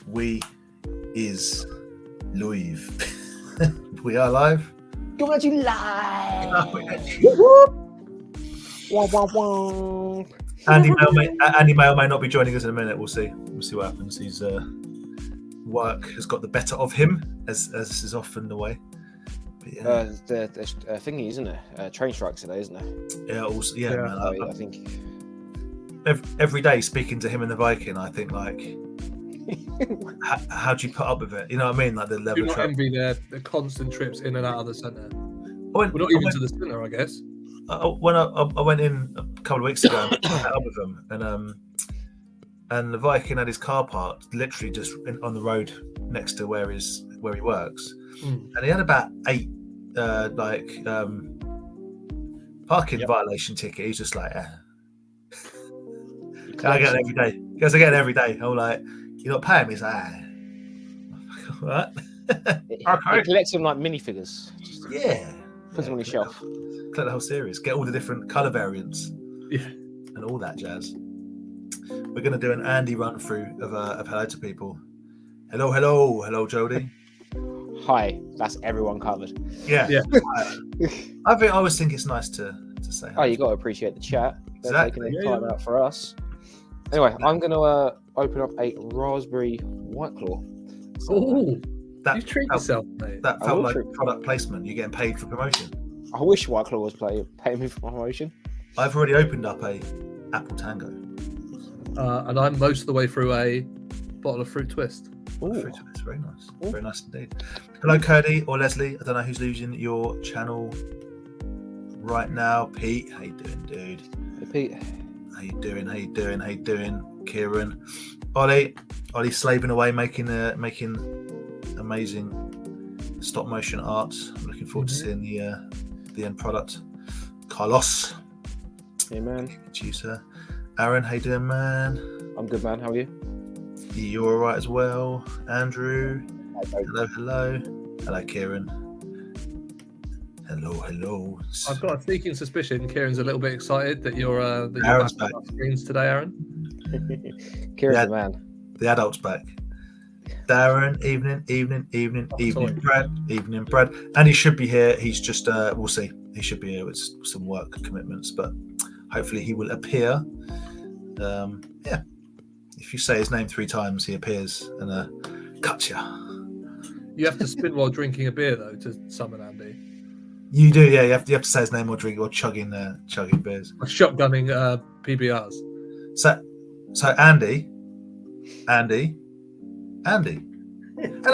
We is live. We are live. Coming at you live. Wah, wah, wah. Andy may or may not be joining us in a minute. We'll see. We'll see what happens. His work has got the better of him, as is often the way. But yeah. The thingy, isn't it? Train strikes today, isn't it? Yeah. Also, yeah. Man, I think every day speaking to him in the Viking, I think like, how do you put up with it? You know what I mean? Like the level. Do not envy the constant trips in and out of the centre. We're not even to the centre, I guess. When I went in a couple of weeks ago and met up with him, and the Viking had his car parked literally just on the road next to where he works, and he had about 8 parking violation ticket. He's just like, I get it every day. He goes, I get it every day. I'm like, you're not paying me? He's like, what? Okay. He collects them like minifigures. Yeah. Puts them on his shelf. Collect the whole series. Get all the different colour variants. Yeah. And all that jazz. We're going to do an Andy run through of hello to people. Hello, Jodie. Hi. That's everyone covered. Yeah. I always think it's nice to say. Oh, you got to appreciate the chat. They're Exactly. taking their time out for us. Anyway, I'm going to open up a raspberry White Claw. Oh, you treat yourself, mate. That felt like product placement. You're getting paid for promotion. I wish White Claw was paying me for promotion. I've already opened up a Apple Tango. And I'm most of the way through a bottle of Fruit Twist. Fruit Twist, very nice. Ooh. Very nice indeed. Hello, Cody or Leslie. I don't know who's losing your channel right now. Pete, how you doing, dude? Hey, Pete. How you doing? Kieran, Ollie slaving away, making amazing stop motion art. I'm looking forward to seeing the end product. Carlos, hey man, producer. Aaron, how you doing, man? I'm good, man. How are you? You're all right as well. Andrew, hello, Kieran. Hello. I've got a sneaking suspicion Kieran's a little bit excited that you're Aaron's back back on screens today, Aaron. Kieran's the man. The adult's back. Darren, evening. Brad, and he should be here. He's just we'll see. He should be here with some work commitments, but hopefully he will appear. If you say his name 3 times, he appears and cuts you. You have to spin while drinking a beer though to summon Andy. You do, yeah. You have to say his name or drink or chugging beers. Or shotgunning PBRs. So Andy. Hello,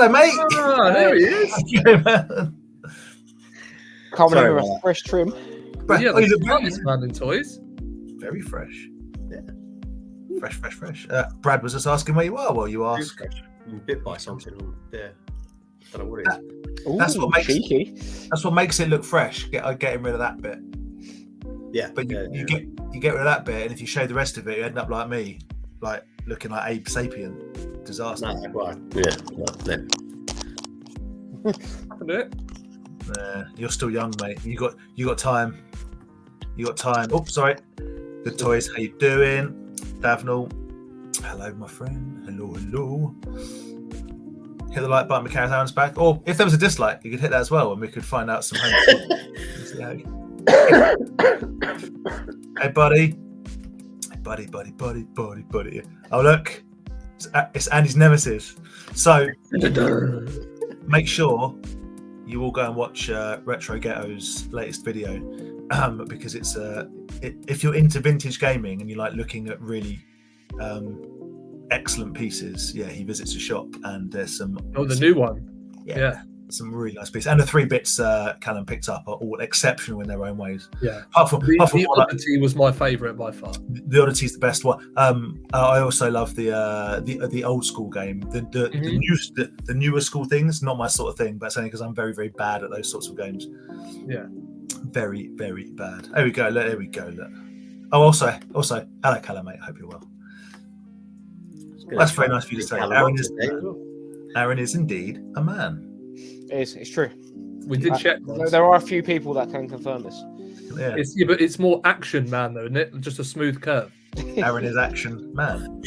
mate. Oh, there he is. Okay, man. Coming in with a fresh trim. Yeah, the smartest man in toys. Very fresh. Yeah. Fresh. Brad was just asking where you are while you ask. I'm bit by something on there. Don't know what it is. That's what makes it look fresh. Getting rid of that bit. Yeah. But you get rid of that bit, and if you show the rest of it, you end up like me, like looking like Abe Sapien. Disaster. No, right. Yeah. You're still young, mate. You got time. Oh, sorry. Good toys. How you doing, Davnell? Hello, my friend. Hello. Hit the like button. McCarran Aaron's back. Or if there was a dislike, you could hit that as well, and we could find out some. Hey, buddy. Oh, look. It's Andy's nemesis. So make sure you all go and watch Retro Ghetto's latest video because it's if you're into vintage gaming and you like looking at really excellent pieces, he visits a shop and there's some new one. Yeah. Some really nice pieces, and the 3 bits Callum picked up are all exceptional in their own ways. Yeah, apart from the Oddity was my favourite by far. The Oddity is the best one. I also love the old school game. The newer school things, not my sort of thing, but it's only because I'm very, very bad at those sorts of games. Yeah, very, very bad. There we go. Look. Oh, also, hello, Callum, mate. I hope you're well. That's very nice for you to say. Aaron is indeed a man. It's true. We did check. There are a few people that can confirm this. Yeah. But it's more action man though, isn't it? Just a smooth curve. Aaron is action man.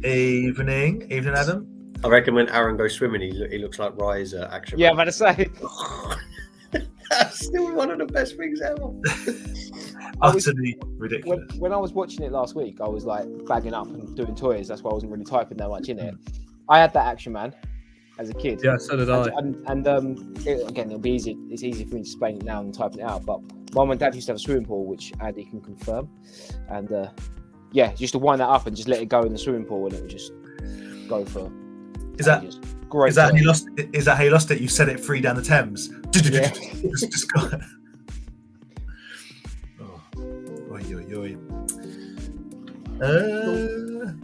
Evening, Adam. I reckon when Aaron goes swimming, he looks like Rye's action. Yeah, I'm about to say. That's still one of the best things ever. Utterly ridiculous. When I was watching it last week, I was like bagging up and doing toys. That's why I wasn't really typing that much in it. I had that Action Man as a kid. Yeah, so did I. And again, it'll be easy. It's easy for me to explain it now than typing it out. But Mum and Dad used to have a swimming pool, which Andy can confirm. And used to wind that up and just let it go in the swimming pool, and it would just go for. Is that great? Is that how you lost? Is that how you lost it? You set it free down the Thames. Yeah. Just got. Oi.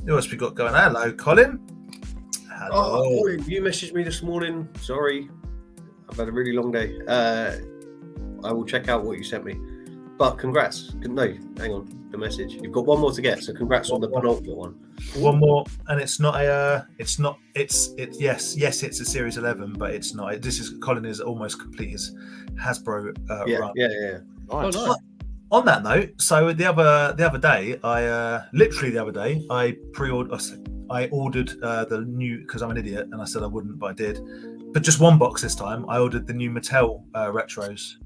Who else we got going? Hello, Colin. Hello. Oh, Colin, you messaged me this morning. Sorry, I've had a really long day. I will check out what you sent me. But congrats. No, hang on. The message. You've got one more to get. So congrats on the penultimate one. One more, and it's not a. Yes, it's a Series 11, but it's not. Colin is almost complete his Hasbro run. Yeah. Nice. Oh, nice. On that note, so the other day, I ordered the new, because I'm an idiot and I said I wouldn't, but I did. But just one box this time. I ordered the new Mattel retros,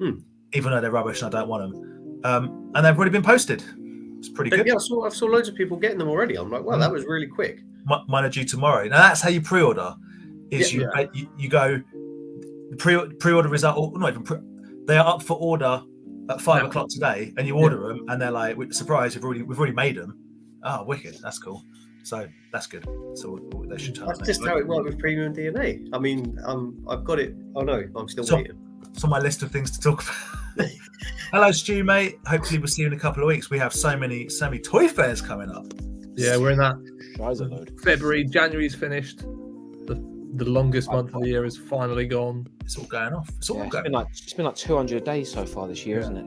even though they're rubbish and I don't want them. And they've already been posted. It's pretty good. Yeah, I saw loads of people getting them already. I'm like, wow, that was really quick. Mine are due tomorrow. Now that's how you pre-order. You go pre-order result. Not even they are up for order at 5 o'clock today, and you order them, and they're like, "Surprise! We've already made them." Oh, wicked! That's cool. So that's good. So they should. That's just how it worked with Premium DNA. I mean, I've got it. Oh no, I'm still waiting. It's on my list of things to talk about. Hello, Stu, mate. Hopefully, we'll see you in a couple of weeks. We have so many toy fairs coming up. Yeah, we're in that. February, January's finished. The longest month of the year is finally gone. It's all going off. It's been like 200 days so far this year, isn't it?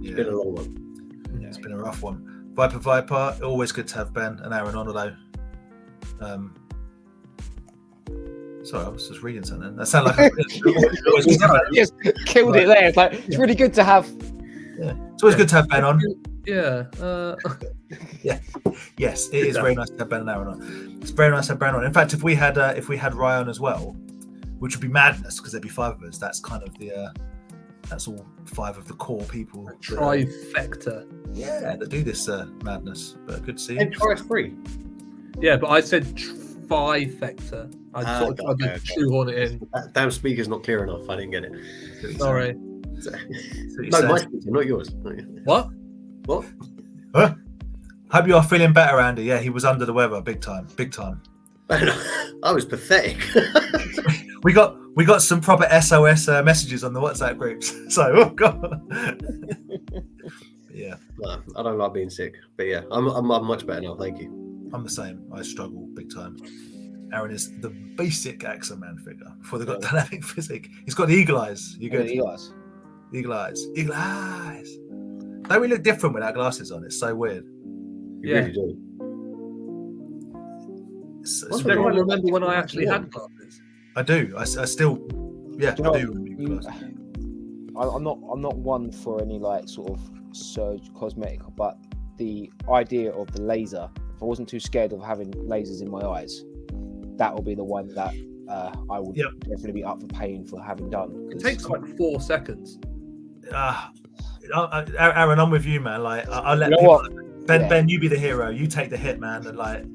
It's been a long one. It's been a rough one. Viper, always good to have Ben and Aaron on, although. Sorry, I was just reading something. That sounded like just killed it there. It's like it's really good to have. Yeah, it's always good to have Ben on. Yeah. Yes, it is very nice to have Ben and Aaron on. It's very nice to have Ben on. In fact, if we had Ryan as well, which would be madness because there'd be 5 of us. That's kind of the that's all 5 of the core people. Trifecta. That do this madness. But good to see you. And try 3. Yeah, but I said trifecta. I sort of tried to shoehorn it in. That damn speaker's not clear enough. I didn't get it. Sorry. No, my speaker, not yours. What? Huh? Hope you are feeling better, Andy. Yeah, he was under the weather, big time. I was pathetic. we got some proper SOS messages on the WhatsApp groups. So, oh god. Yeah. No, I don't like being sick, but yeah, I'm much better now. Thank you. I'm the same. I struggle big time. Aaron is the basic Action Man figure before they got dynamic physique. He's got the eagle eyes. You good? Eagle eyes. Eagle eyes. Don't we look different with our glasses on? It's so weird. You really do. It's Does everyone remember when I actually had glasses? I do. I still. Yeah, Do you know I do remember glasses. I'm not one for any like sort of surge cosmetic, but the idea of the laser. If I wasn't too scared of having lasers in my eyes, that will be the one that I would definitely be up for paying for having done. It takes like 4 seconds. Aaron, I'm with you, man. Like, I'll let Ben, you be the hero. You take the hit, man. And like,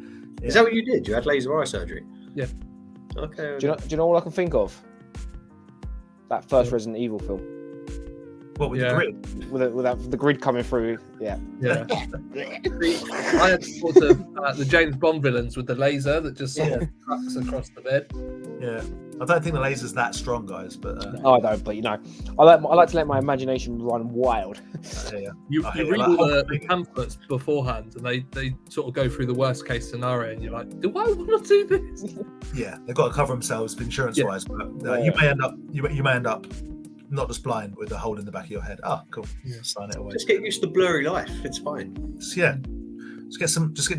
is that what you did? You had laser eye surgery? Yeah. Okay. Do you know all I can think of? That first Resident Evil film. What with the grid? With the grid coming through, yeah. I had sort of the James Bond villains with the laser that just sort of tracks across the bed. Yeah, I don't think the laser's that strong, guys. But I don't. But I like to let my imagination run wild. You read all the pamphlets beforehand, and they sort of go through the worst case scenario, and you're like, do I want to do this? Yeah, they've got to cover themselves insurance wise, but you may end up not just blind with a hole in the back of your head. Cool. Yeah. Sign it away. Just get used to blurry life. It's fine. Do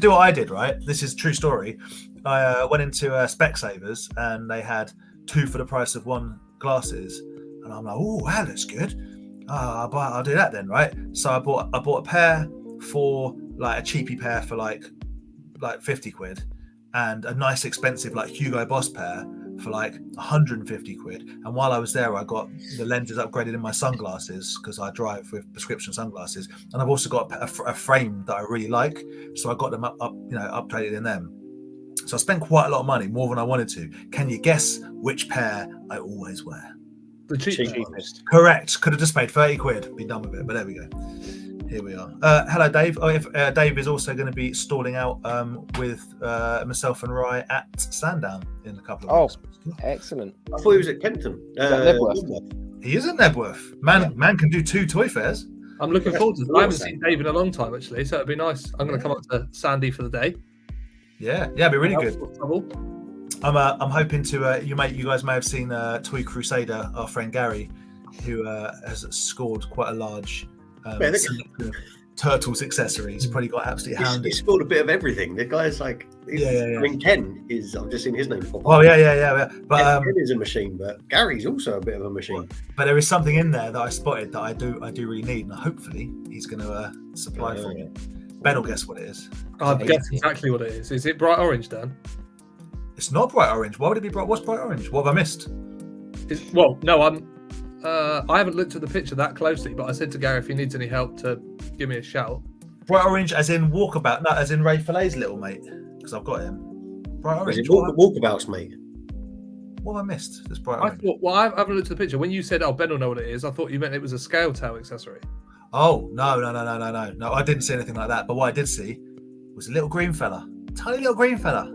what I did, right? This is a true story. I went into Specsavers and they had 2 for the price of 1 glasses, and I'm like, oh, that looks good. I'll do that then, right? So I bought a pair for like a cheapy pair for like like 50 quid, and a nice expensive like Hugo Boss pair for like 150 quid. And while I was there, I got the lenses upgraded in my sunglasses because I drive with prescription sunglasses, and I've also got a frame that I really like, so I got them upgraded in them. So I spent quite a lot of money, more than I wanted to. Can you guess which pair I always wear? The Cheapest. Correct. Could have just paid 30 quid, be done with it, but there we go. Here we are. Hello, Dave. Dave is also going to be stalling out with myself and Rye at Sandown in a couple of weeks. Excellent. I thought he was at Kempton. Nebworth. He is at Nebworth. Man can do 2 toy fairs. I'm looking forward to it. I haven't seen Dave in a long time, actually, so it'd be nice. I'm going to come up to Sandy for the day. Yeah, it'd be really good. I'm hoping to. You guys may have seen Toy Crusader, our friend Gary, who has scored quite a large Turtles accessories. Probably got absolutely hounded. He's scored a bit of everything. The guy's like, I mean, Ken is. I've just seen his name pop up. Oh yeah. But Ken is a machine, but Gary's also a bit of a machine. But there is something in there that I spotted that I do really need, and hopefully he's going to supply for me. Ben will guess what it is. I'll guess exactly what it is. Is it bright orange, Dan? It's not bright orange. Why would it be bright? What's bright orange? What have I missed? I haven't looked at the picture that closely, but I said to Gary if he needs any help to give me a shout. Bright orange, as in walkabout, no, as in Ray Fillet's little mate, because I've got him. Bright orange. Is it walkabouts, mate? What have I missed? It's bright orange. I haven't looked at the picture. When you said, "Oh, Ben will know what it is," I thought you meant it was a scale tail accessory. Oh no! I didn't see anything like that. But what I did see was a little green fella, tiny little green fella.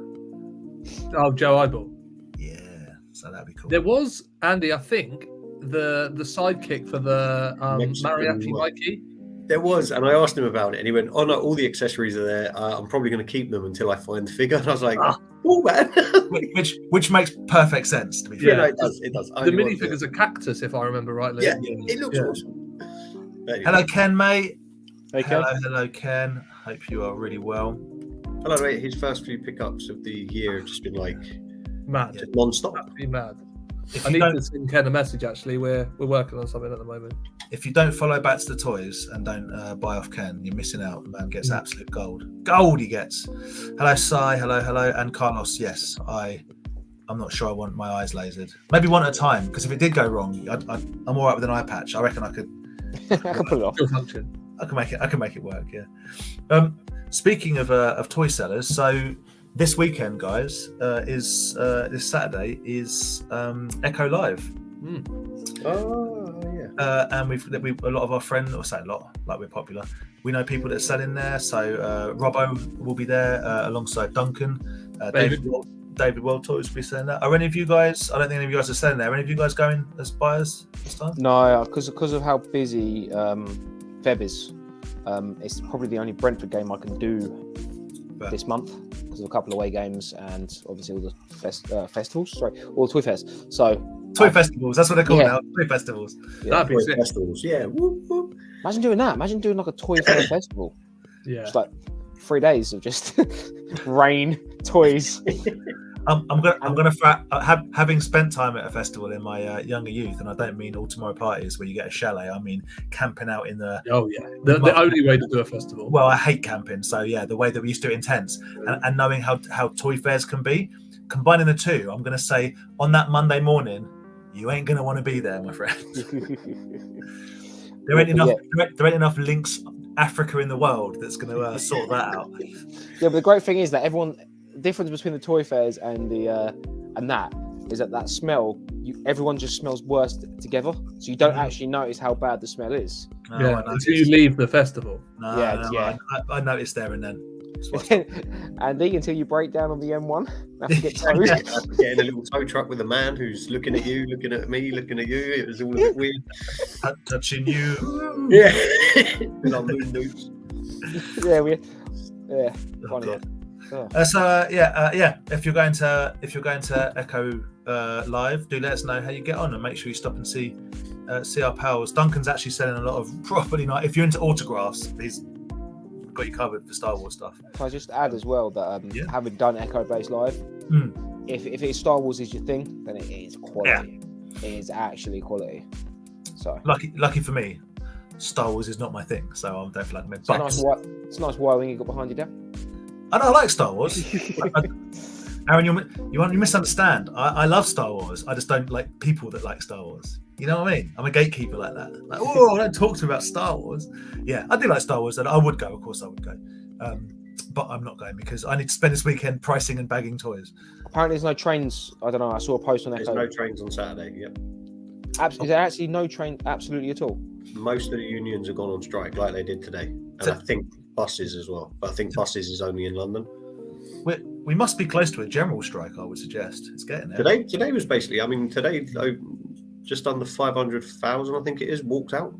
Oh, Joe Eyeball. Yeah, so that'd be cool. There was Andy, I think, the sidekick for the Mariachi Mikey. There was, and I asked him about it, and he went, "Oh no, all the accessories are there. I'm probably going to keep them until I find the figure." And I was like, "Oh man," which makes perfect sense to be fair. Yeah, no, it does. It does. The minifigure's a cactus, if I remember rightly. Yeah, it looks awesome. Hello, Ken, mate. Hey, Ken. Hello, Ken. Hope you are really well. Hello, mate. His first few pickups of the year have just been like mad, just non-stop. Absolutely mad. I need to send Ken a message. Actually, we're working on something at the moment. If you don't follow Back to the Toys and don't buy off Ken, you're missing out. The man gets absolute gold. Gold he gets. Hello, Sai. Hello, and Carlos. Yes, I'm not sure I want my eyes lasered. Maybe one at a time, because if it did go wrong, I'm all right with an eye patch. I reckon I could. I can put it off. Function. I can make it work. Yeah. Speaking of toy sellers, so this weekend, guys, is this Saturday is Echo Live. Oh yeah. And we've a lot of our friends, or say a lot, like we're popular. We know people that are selling there. So Robbo will be there alongside Duncan. David World Toys will be selling that. Are any of you guys? I don't think any of you guys are selling there. Are any of you guys going as buyers this time? No, because of how busy Feb is. It's probably the only Brentford game I can do this month because of a couple of away games and obviously all the festivals. Sorry, all the toy fairs. So toy festivals. That's what they're called now. Toy festivals. Yeah. Toy festivals. Yeah. Whoop, whoop. Imagine doing that. Imagine doing like a toy fair festival. Yeah. Just like 3 days of just rain, toys. Having spent time at a festival in my younger youth, and I don't mean all tomorrow parties where you get a chalet. I mean camping out in the. Oh yeah, the only way to do a festival. Well, I hate camping, so yeah, the way that we used to do it in tents, and knowing how toy fairs can be, combining the two, I'm going to say on that Monday morning, you ain't going to want to be there, my friend. There ain't enough Lynx Africa in the world that's going to sort that out. Yeah, but the great thing is that the difference between the toy fairs and the and that is that smell, everyone just smells worse together, so you don't actually notice how bad the smell is. Until you leave the festival. I noticed there and then. Andy, until you break down on the M1, have to get towed. Getting a little tow truck with a man who's looking at you, looking at me, looking at you. It was all a bit weird. Touching you. Yeah. Funny. If you're going to Echo Live, do let us know how you get on and make sure you stop and see our pals. Duncan's actually selling a lot of properly nice. If you're into autographs, he's got you covered for Star Wars stuff. Can I just add as well that having done Echo Base Live, if it's Star Wars is your thing, then it is quality. Yeah. It is actually quality. So lucky for me, Star Wars is not my thing, so I don't feel like I'm It's a nice Y-wing you got behind you there. I like Star Wars. Aaron, you misunderstand. I love Star Wars. I just don't like people that like Star Wars. You know what I mean? I'm a gatekeeper like that. Like, oh, don't talk to me about Star Wars. Yeah, I do like Star Wars, and I would go. Of course, I would go. But I'm not going because I need to spend this weekend pricing and bagging toys. Apparently, there's no trains. I don't know. I saw a post on There's Echo. no trains on Saturday. Yep. Is there actually no train absolutely at all? Most of the unions have gone on strike like they did today, and I think buses as well. But I think buses is only in London. We must be close to a general strike, I would suggest. It's getting there. Today was basically, I mean, today just under 500,000, I think it is, walked out.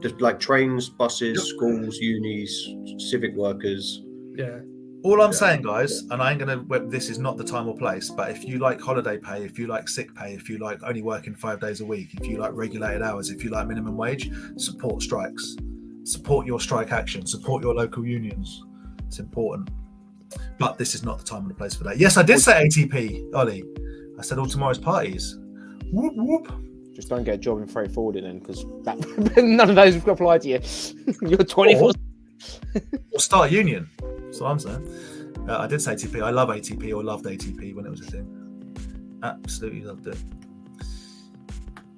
Just like trains, buses, schools, unis, civic workers. Yeah. All I'm saying, guys, and I ain't gonna. This is not the time or place. But if you like holiday pay, if you like sick pay, if you like only working 5 days a week, if you like regulated hours, if you like minimum wage, support strikes. Support your strike action. Support your local unions. It's important. But this is not the time or the place for that. Yes, I did say ATP, Ollie. I said all tomorrow's parties. Whoop whoop. Just don't get a job in freight forwarding then, because none of those apply to you. You're 24. Or start a union. That's what I'm saying. I did say ATP. I love ATP or loved ATP when it was a thing. Absolutely loved it.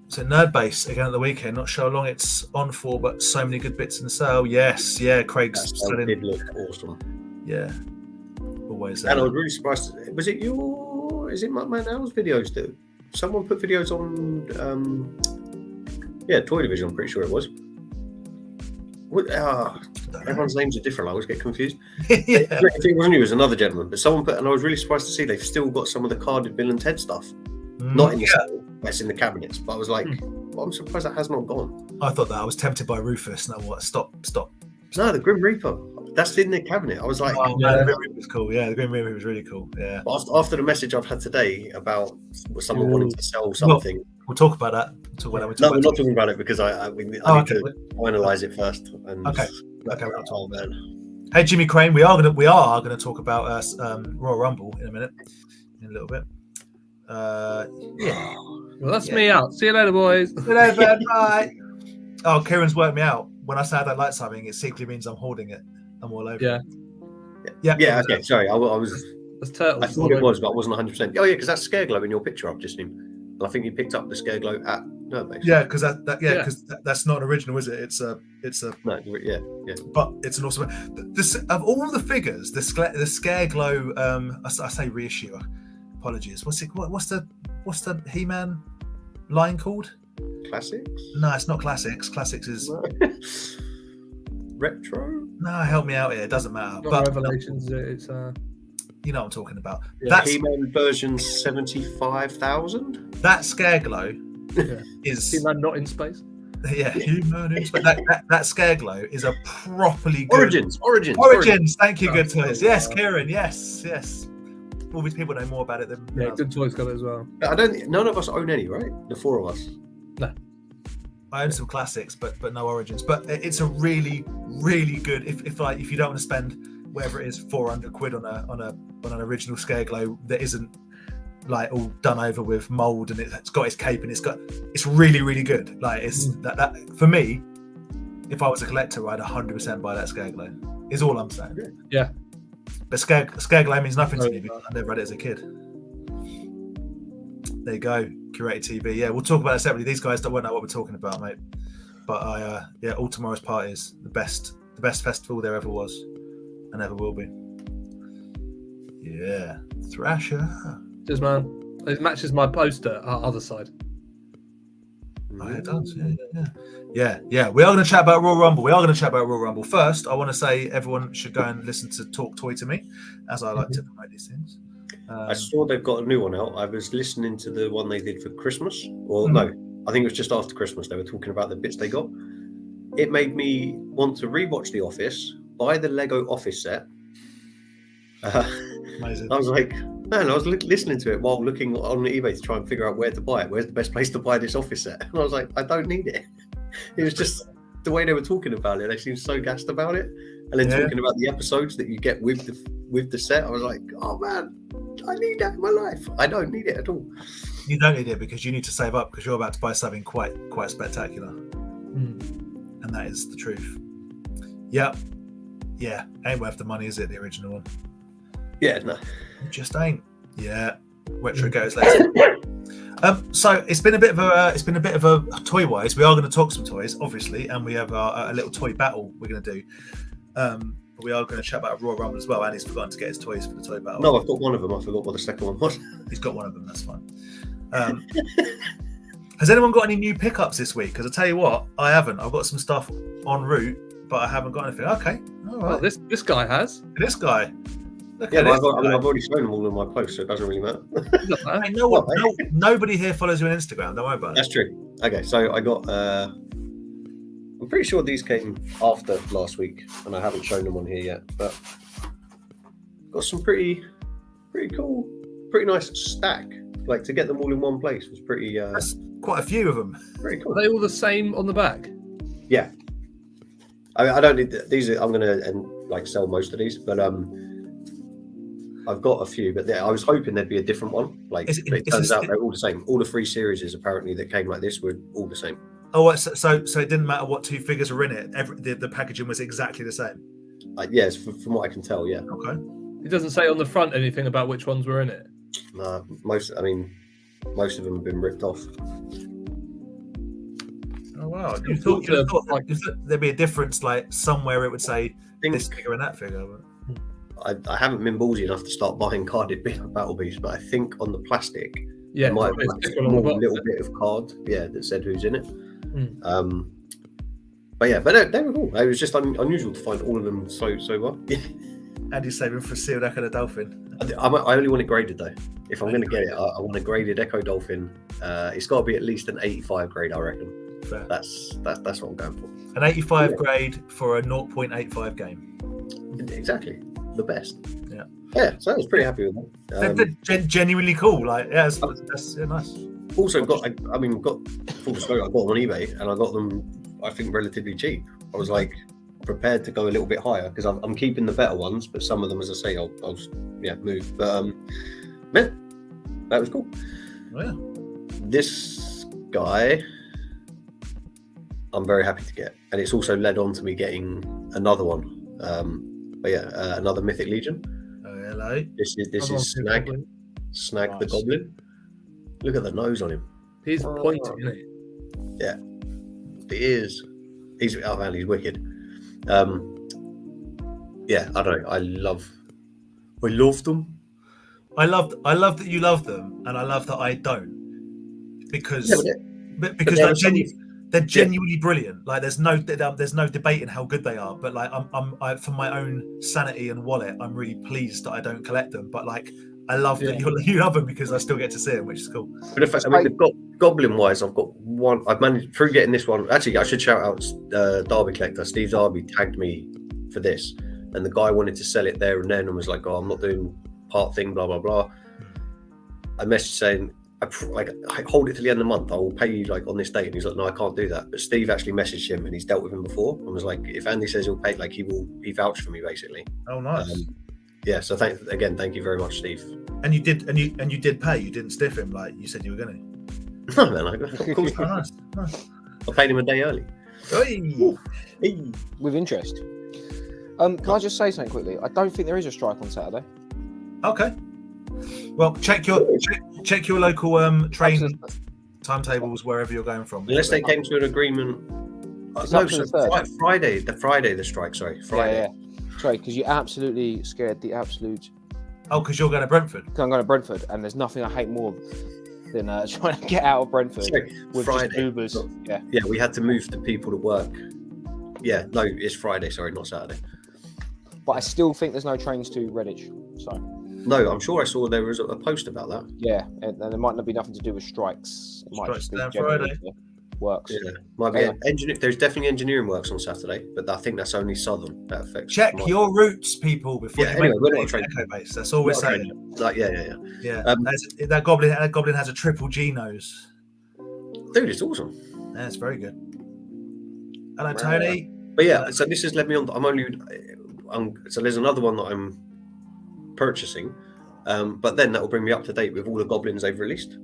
So Nerd Base again at the weekend. Not sure how long it's on for, but so many good bits in the sale. Yes, yeah. Craig's That did look awesome. Yeah. Always. And I was really surprised. Was it is it Mutt Man Owl's videos too? Someone put videos on, Toy Division, I'm pretty sure it was. Everyone's names are different, I always get confused. Yeah. If it wasn't you, it was another gentleman, but someone put, and I was really surprised to see they've still got some of the carded Bill and Ted stuff. Not in the sale, that's in the cabinets, but I was like, well, I'm surprised that has not gone. I thought that. I was tempted by Rufus. Now what? Stop. No, the Grim Reaper. That's in the cabinet. I was like, oh, man, the Grim Reaper was cool. Yeah, the Grim Reaper was really cool. Yeah. But after the message I've had today about someone wanting to sell something, we'll talk about that. We're not talking about it because I need to finalise it first. And okay. Oh man. Hey Jimmy Crane, we are gonna talk about Royal Rumble in a little bit. Yeah. Well, that's me out. See you later, boys. See you later, man. Bye. Oh, Kieran's worked me out. When I say I don't like something, it secretly means I'm holding it. I'm all over. Yeah. Yeah. Okay. Sorry, I was. That's turtles. I thought it was, but I wasn't 100%. Oh yeah, because that's Scare Glow in your picture I've just seen. And I think you picked up the Scare Glow at Nerdbase. Yeah, because that's not original, is it? It's a. No, yeah. But it's an awesome. Of all the figures, the Scare Glow. I say reissue. Apologies. What's the He-Man line called? Classics? No, it's not Classics. Classics is Retro? No, help me out here. It doesn't matter. Not but Revelations. It's you know what I'm talking about. Yeah. That's He-Man version 75,000. That Scare Glow is He-Man not in space. Yeah, He-Man in space. That Scare Glow is a properly good Origins. Thank you, good toys. Yes, Kieran. Yes. All these people know more about it than Good toys got it as well. None of us own any, right? The four of us. No. I own some classics, but no Origins. But it's a really, really good. If you don't want to spend whatever it is, £400 on an original Scare Glow that isn't like all done over with mold and it's got its cape and it's really, really good. Like it's that for me. If I was a collector, I'd 100% buy that Scare Glow. Is all I'm saying. Yeah. But Scare Glow means nothing to me because I never had it as a kid. There you go, curated TV. Yeah, we'll talk about it separately. These guys won't know what we're talking about, mate. But all tomorrow's parties, the best festival there ever was, and ever will be. Yeah, Thrasher. Just man, it matches my poster. Other side. Oh, it does. Yeah. We are going to chat about Royal Rumble. First, I want to say everyone should go and listen to Talk Toy to Me, as I like to promote these things. I saw they've got a new one out. I was listening to the one they did for Christmas. No, I think it was just after Christmas. They were talking about the bits they got. It made me want to rewatch The Office, buy the Lego Office set. Amazing. I was like, man, I was listening to it while looking on eBay to try and figure out where to buy it. Where's the best place to buy this Office set? And I was like, I don't need it. It was just the way they were talking about it. They seemed so gassed about it. And then talking about the episodes that you get with the set, I was like, oh man, I need that in my life. I don't need it at all. You don't need it because you need to save up because you're about to buy something quite spectacular. And that is the truth. Yeah. Ain't worth the money, is it? The original one. Yeah, no. It just ain't. Yeah. Retro goes later. So it's been a bit of a toy wise. We are going to talk some toys, obviously, and we have a little toy battle we're going to do. But we are going to chat about a Royal Rumble as well. And he's forgotten to get his toys for the toy battle. No, I've got one of them. I forgot what the second one was. He's got one of them. That's fine. Has anyone got any new pickups this week? Because I tell you what, I haven't. I've got some stuff en route, but I haven't got anything. Okay, all right. Well, this guy has. This guy. Look Yeah, at but this I've guy. already shown them all in my posts, so it doesn't really matter. Hey, nobody here follows you on Instagram. Don't worry about it. That's true. Okay, so I got. I'm pretty sure these came after last week, and I haven't shown them on here yet. But got some pretty cool, pretty nice stack. Like to get them all in one place was pretty. That's quite a few of them. Pretty cool. Are they all the same on the back? Yeah. I don't need these. I'm gonna sell most of these, but I've got a few. But I was hoping there'd be a different one. But it turns out they're all the same. All the 3 series apparently that came like this were all the same. Oh, so it didn't matter what 2 figures were in it. The packaging was exactly the same. Yes, from what I can tell, yeah. Okay. It doesn't say on the front anything about which ones were in it. Most of them have been ripped off. Oh wow! You thought there'd be a difference, like somewhere it would say this figure and that figure. But... I haven't been ballsy enough to start buying carded Battle Beasts, but I think on the plastic, Yeah, there might have been a small little bit of card, that said who's in it. But they were cool. It was just unusual to find all of them so well. And you're saving for Sealed Echo the Dolphin. I only want it graded though. If I'm going to get it, I want a graded Echo Dolphin. It's got to be at least an 85 grade, I reckon. Fair. That's what I'm going for. An 85 grade for a 0.85 game. Exactly, the best. Yeah. Yeah. So I was pretty happy with that. They're genuinely cool. Like, that's nice. Also got full disclosure. I got them on eBay and I got them, I think, relatively cheap. I was like prepared to go a little bit higher because I'm keeping the better ones, but some of them, as I say, I'll move. But man, that was cool. Oh, yeah. This guy, I'm very happy to get, and it's also led on to me getting another one. Another Mythic Legion. Oh, hello. This is Snag the Goblin. Look at the nose on him. He's pointing, isn't he? Yeah, he is. He's wicked. I don't know. I love them. I love that you love them, and I love that I don't, because they're genuinely brilliant. Like there's no debating how good they are. But like I for my own sanity and wallet, I'm really pleased that I don't collect them. But like I love that you love them because I still get to see them, which is cool. But they've got Goblin wise. I've got one. I've managed through getting this one. Actually, I should shout out Derby Collector. Steve Darby tagged me for this, and the guy wanted to sell it there and then, and was like, "Oh, I'm not doing part thing, blah blah blah." I messaged saying, I hold it till the end of the month. I will pay you like on this date, and he's like, "No, I can't do that." But Steve actually messaged him, and he's dealt with him before, and was like, "If Andy says he'll pay, like he vouched for me basically." Oh, nice. So thank you very much, Steve. And you did pay. You didn't stiff him like you said you were going to. No, man, of course. Oh, nice. I paid him a day early. With interest. Can I just say something quickly? I don't think there is a strike on Saturday. Okay. Well, check your local train timetables wherever you're going from. Unless they came to an agreement. Friday the strike. Sorry, Friday. Yeah. Sorry, because you absolutely scared the absolute. Oh, because you're going to Brentford. I'm going to Brentford, and there's nothing I hate more than trying to get out of Brentford with Friday. just Ubers. Yeah, we had to move the people to work. Yeah, no, it's Friday. Sorry, not Saturday. But I still think there's no trains to Redditch. So. No, I'm sure I saw there was a post about that. Yeah, and it might not be nothing to do with strikes. It might just be Friday. Works. Yeah, might be there's definitely engineering works on Saturday, but I think that's only southern. That affects. Check your routes, people, before you anyway, we're not make Echo base. That's all we're saying. Like, yeah. That goblin has a triple G nose. Dude, it's awesome. Yeah, it's very good. Hello, Tony. But yeah, so this has led me on. So there's another one that I'm purchasing, but then that will bring me up to date with all the goblins they've released.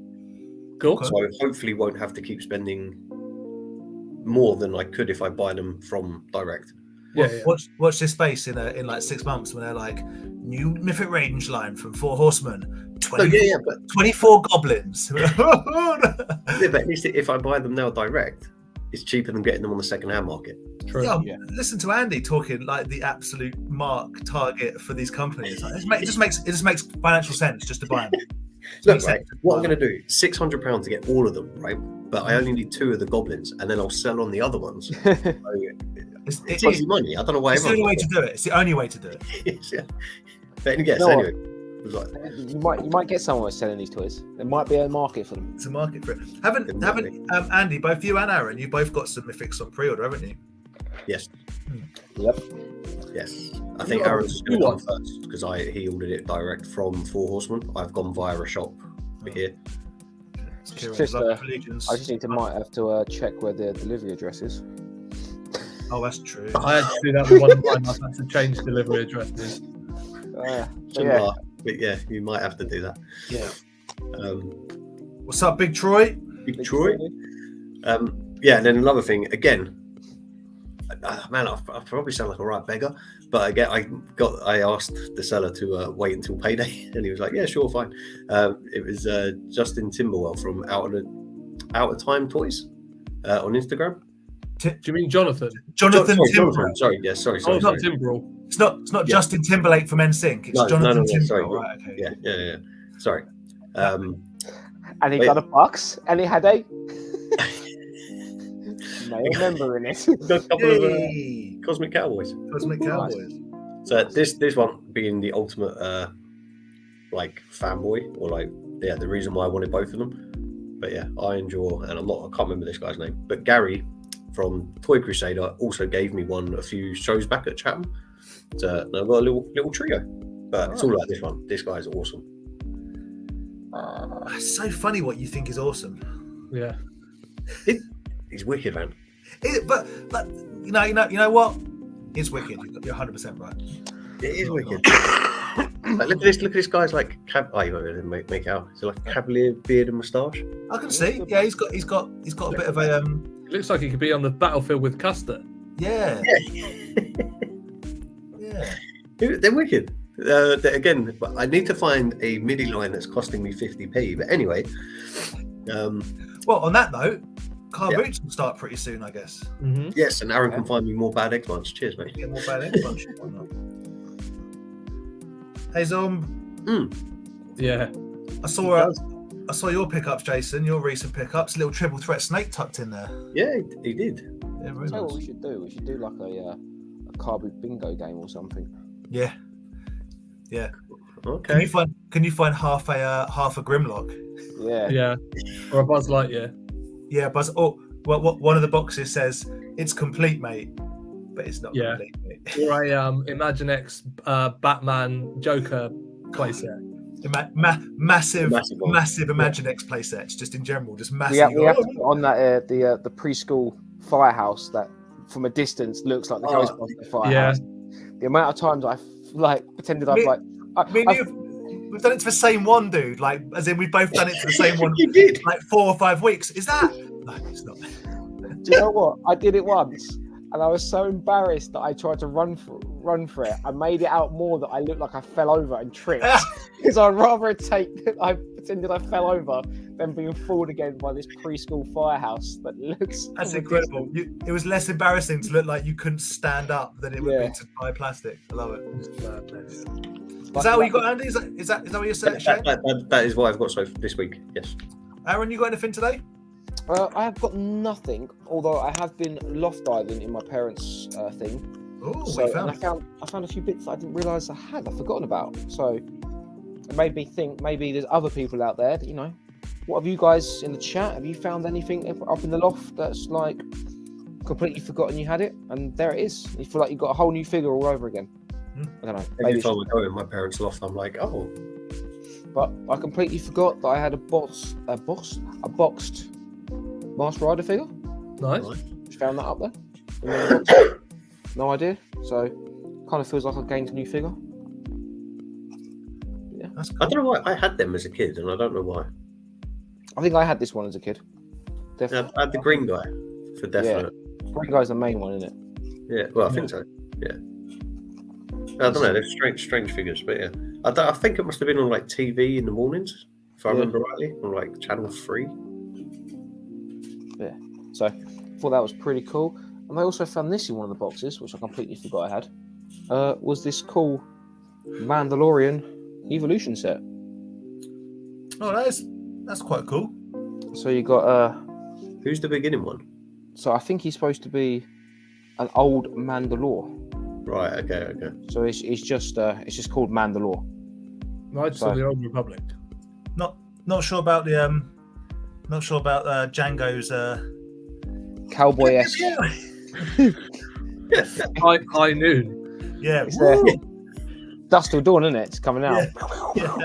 Cool. So I hopefully won't have to keep spending more than I could if I buy them from direct. Watch this space in like 6 months when they're like, new Mythic Range line from Four Horsemen. 20, but 24 goblins. yeah, but at least if I buy them now direct, it's cheaper than getting them on the second-hand market. True. Yeah. Listen to Andy talking like the absolute target for these companies. Like, it just makes financial sense just to buy them. Look, right, what I'm going to do, £600 to get all of them, right? But I only need 2 of the goblins, and then I'll sell on the other ones. So, it's easy money. I don't know why. It's the only way to do it. It's the only way to do it. Yeah. But anyway, No, anyway, it was like, You might get somewhere selling these toys. There might be a market for them. It's a market for it. Haven't Andy, both you and Aaron, you both got some mythics on pre-order, haven't you? yes, Yep. yes. I think Aaron's going to come first because he ordered it direct from Four Horsemen. I've gone via a shop here. I just might have to check where the delivery address is. Oh, that's true. I had to do that with one of mine. I had to change delivery addresses. But yeah, you might have to do that. Yeah. What's up, Big Troy? Big Troy. Yeah, and then another thing, again, man, I probably sound like a right beggar, but again, I asked the seller to wait until payday, and he was like, "Yeah, sure, fine." It was Justin Timberwell from Out of Time Toys on Instagram. Do you mean Jonathan? Jonathan Timberwell. Sorry, yes, sorry. Not Timberwell. It's not Justin Timberlake from NSYNC. It's Jonathan Timberwell. Sorry. Right, okay. Yeah. Sorry. And he got a box, and he had a. May remember in it. Got a couple of Cosmic Cowboys. Cosmic Cowboys. So this one being the ultimate like fanboy, or like the reason why I wanted both of them. But yeah, I enjoy, and I can't remember this guy's name, but Gary from Toy Crusader also gave me one a few shows back at Chatham. So I've got a little trio, but it's all like this one. This guy's awesome. It's so funny what you think is awesome. Yeah. He's wicked, man. But you know what? It's wicked. You're 100% right. It is wicked. Like, look at this guy's like you won't make it out. It's like Cavalier beard and moustache. I can see. Yeah, he's got a bit of a It looks like he could be on the battlefield with Custer. Yeah. They're wicked. Again, I need to find a MIDI line that's costing me 50p. But anyway, well, on that note, car boots will start pretty soon, I guess. Mm-hmm. Yes, and Aaron can find me more bad egg lunch. Cheers, mate. Get more bad egg lunch. Why not? Hey, Yeah. I saw your pickups, Jason. Your recent pickups. A little triple threat snake tucked in there. Yeah, he did. Yeah, very Tell you nice. what we should do. We should do like a car boot bingo game or something. Yeah. Okay. Can you find half a Grimlock? Yeah. Yeah. Or a Buzz Lightyear. Yeah, but one of the boxes says it's complete, mate, but it's not complete, mate. Or a Imaginext Batman Joker playset. Massive one. Imaginext playsets, just in general, just massive. We have to put on that the preschool firehouse that from a distance looks like the Ghostbuster firehouse. The amount of times I've pretended We've done it to the same one, dude. Like, as in, we've both done it to the same one. You did. Like 4 or 5 weeks. Is that? No, it's not. Do you know what? I did it once, and I was so embarrassed that I tried to run for it. I made it out more that I looked like I fell over and tripped, because I'd rather I pretended I fell over than being fooled again by this preschool firehouse that looks. That's incredible. It was less embarrassing to look like you couldn't stand up than it would be to buy plastic. I love it. Is that what you got, Andy? Is that what you're saying? That is what I've got so this week. Yes. Aaron, you got anything today? I have got nothing, although I have been loft diving in my parents' thing. Oh, I found a few bits that I didn't realise I had. I've forgotten about. So it made me think maybe there's other people out there that, what have you guys in the chat? Have you found anything up in the loft that's like completely forgotten you had it? And there it is. You feel like you've got a whole new figure all over again. I don't know. Every time I go in my parents' loft, I'm like, oh. But I completely forgot that I had a boxed Masked Rider figure. Nice. Just found that up there. No idea. So kind of feels like I gained a new figure. Yeah. That's cool. I don't know why I had them as a kid, and I don't know why. I think I had this one as a kid. I had the green guy for definite. Green guy's the main one, isn't it? Yeah. Well, I think so. Yeah. I don't know. They're strange figures, but yeah, I think it must have been on like TV in the mornings, if I remember rightly, on like Channel 3. Yeah. So I thought that was pretty cool. And I also found this in one of the boxes, which I completely forgot I had. Was this cool Mandalorian Evolution set? Oh, that's quite cool. So you got Who's the beginning one? So I think he's supposed to be an old Mandalore. Right. Okay. So it's just called Mandalore. Knights of the Old Republic. Not sure about the Django's Cowboy-esque. High noon. Yeah. It's Dusk Till Dawn, isn't it? It's coming out. Yeah.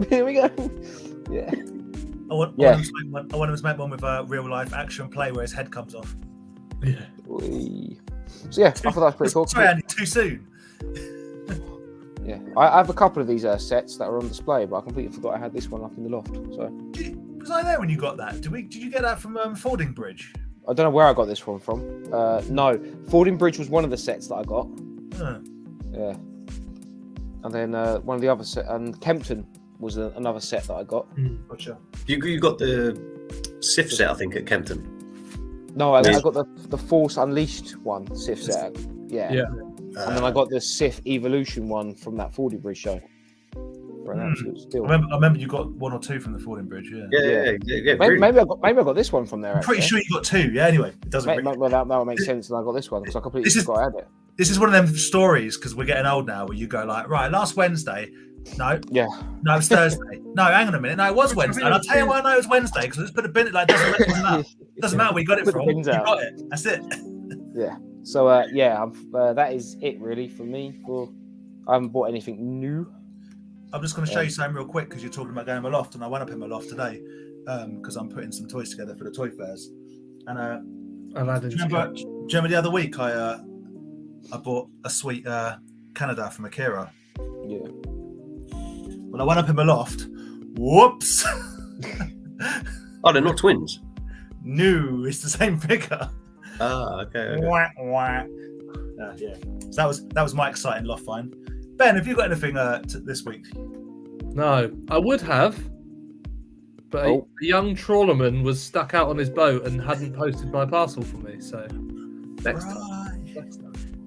Here we go. Yeah. I want him to make one with a real life action play where his head comes off. Yeah. So yeah, I thought that was pretty cool. Sorry, Andy, too soon. Yeah, I have a couple of these sets that are on display, but I completely forgot I had this one up in the loft. So Was I there when you got that? Did you get that from Fording Bridge? I don't know where I got this one from. No, Fording Bridge was one of the sets that I got. Yeah, and then one of the other set, and Kempton was another set that I got. Gotcha. You got the Sith set, I think, at Kempton. No, I got the Force Unleashed one, Sith set. Yeah. And then I got the Sith Evolution one from that Fording Bridge show. For an absolute steal. I remember you got one or two from the Fording Bridge. Yeah. Maybe I got this one from there. I'm pretty sure you got two. Yeah. Anyway, it doesn't. Well, that would make sense. And I got this one because I completely forgot I had it. This is one of them stories because we're getting old now, where you go like, right, last Wednesday. No. Yeah. No, it's Thursday. No, hang on a minute. No, it was Wednesday. And I'll tell you why I know it was Wednesday because I just put a bin. Like, doesn't matter. Doesn't matter where you got it from. You got it. That's it. Yeah. So that is it really for me. I haven't bought anything new. I'm just going to show you something real quick because you're talking about going in my loft, and I went up in my loft today because I'm putting some toys together for the toy fairs. And do you remember the other week I bought a sweet Canada from Akira? Yeah. Well, I went up in my loft. Whoops! Oh, they're not twins. No, it's the same figure. Ah, okay. Wah, wah. Yeah. So that was my exciting loft find. Ben, have you got anything this week? No, I would have, but a young trawlerman was stuck out on his boat and hadn't posted my parcel for me. So next time.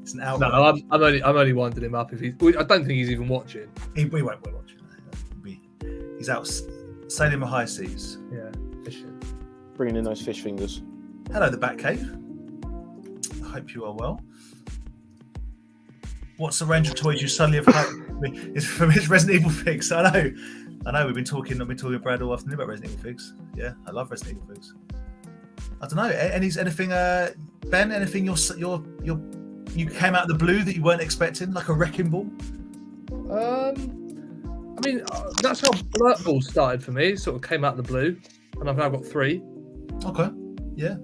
It's an hour. No, I'm only winding him up. I don't think he's even watching. He won't be watching. He's out sailing the high seas. Yeah, fishing. Bringing in those fish fingers. Hello, the Batcave. I hope you are well. What's the range of toys you suddenly have had? It's from his Resident Evil figs. I know. I've been talking with Brad all afternoon about Resident Evil figs. Yeah, I love Resident Evil figs. I don't know. Anything, Ben? Anything you came out of the blue that you weren't expecting, like a wrecking ball? I mean, that's how Blurt Ball started for me. It sort of came out of the blue, and I've now got 3. Okay. Yeah.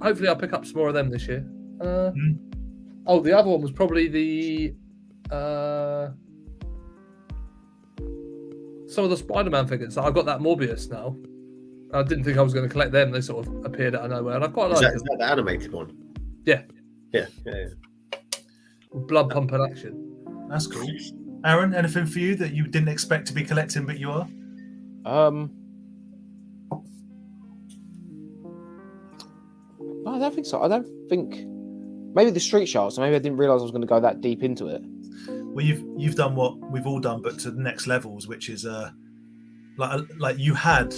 Hopefully, I'll pick up some more of them this year. Oh, the other one was probably the some of the Spider-Man figures. I've got that Morbius now. I didn't think I was going to collect them. They sort of appeared out of nowhere, and I quite like it. Is that the animated one? Yeah. Blood pumping action. That's cool. Aaron, anything for you that you didn't expect to be collecting, but you are? No, I don't think so. I don't think. Maybe the Street Sharks. Maybe I didn't realise I was going to go that deep into it. Well, you've done what we've all done, but to the next levels, which is like you had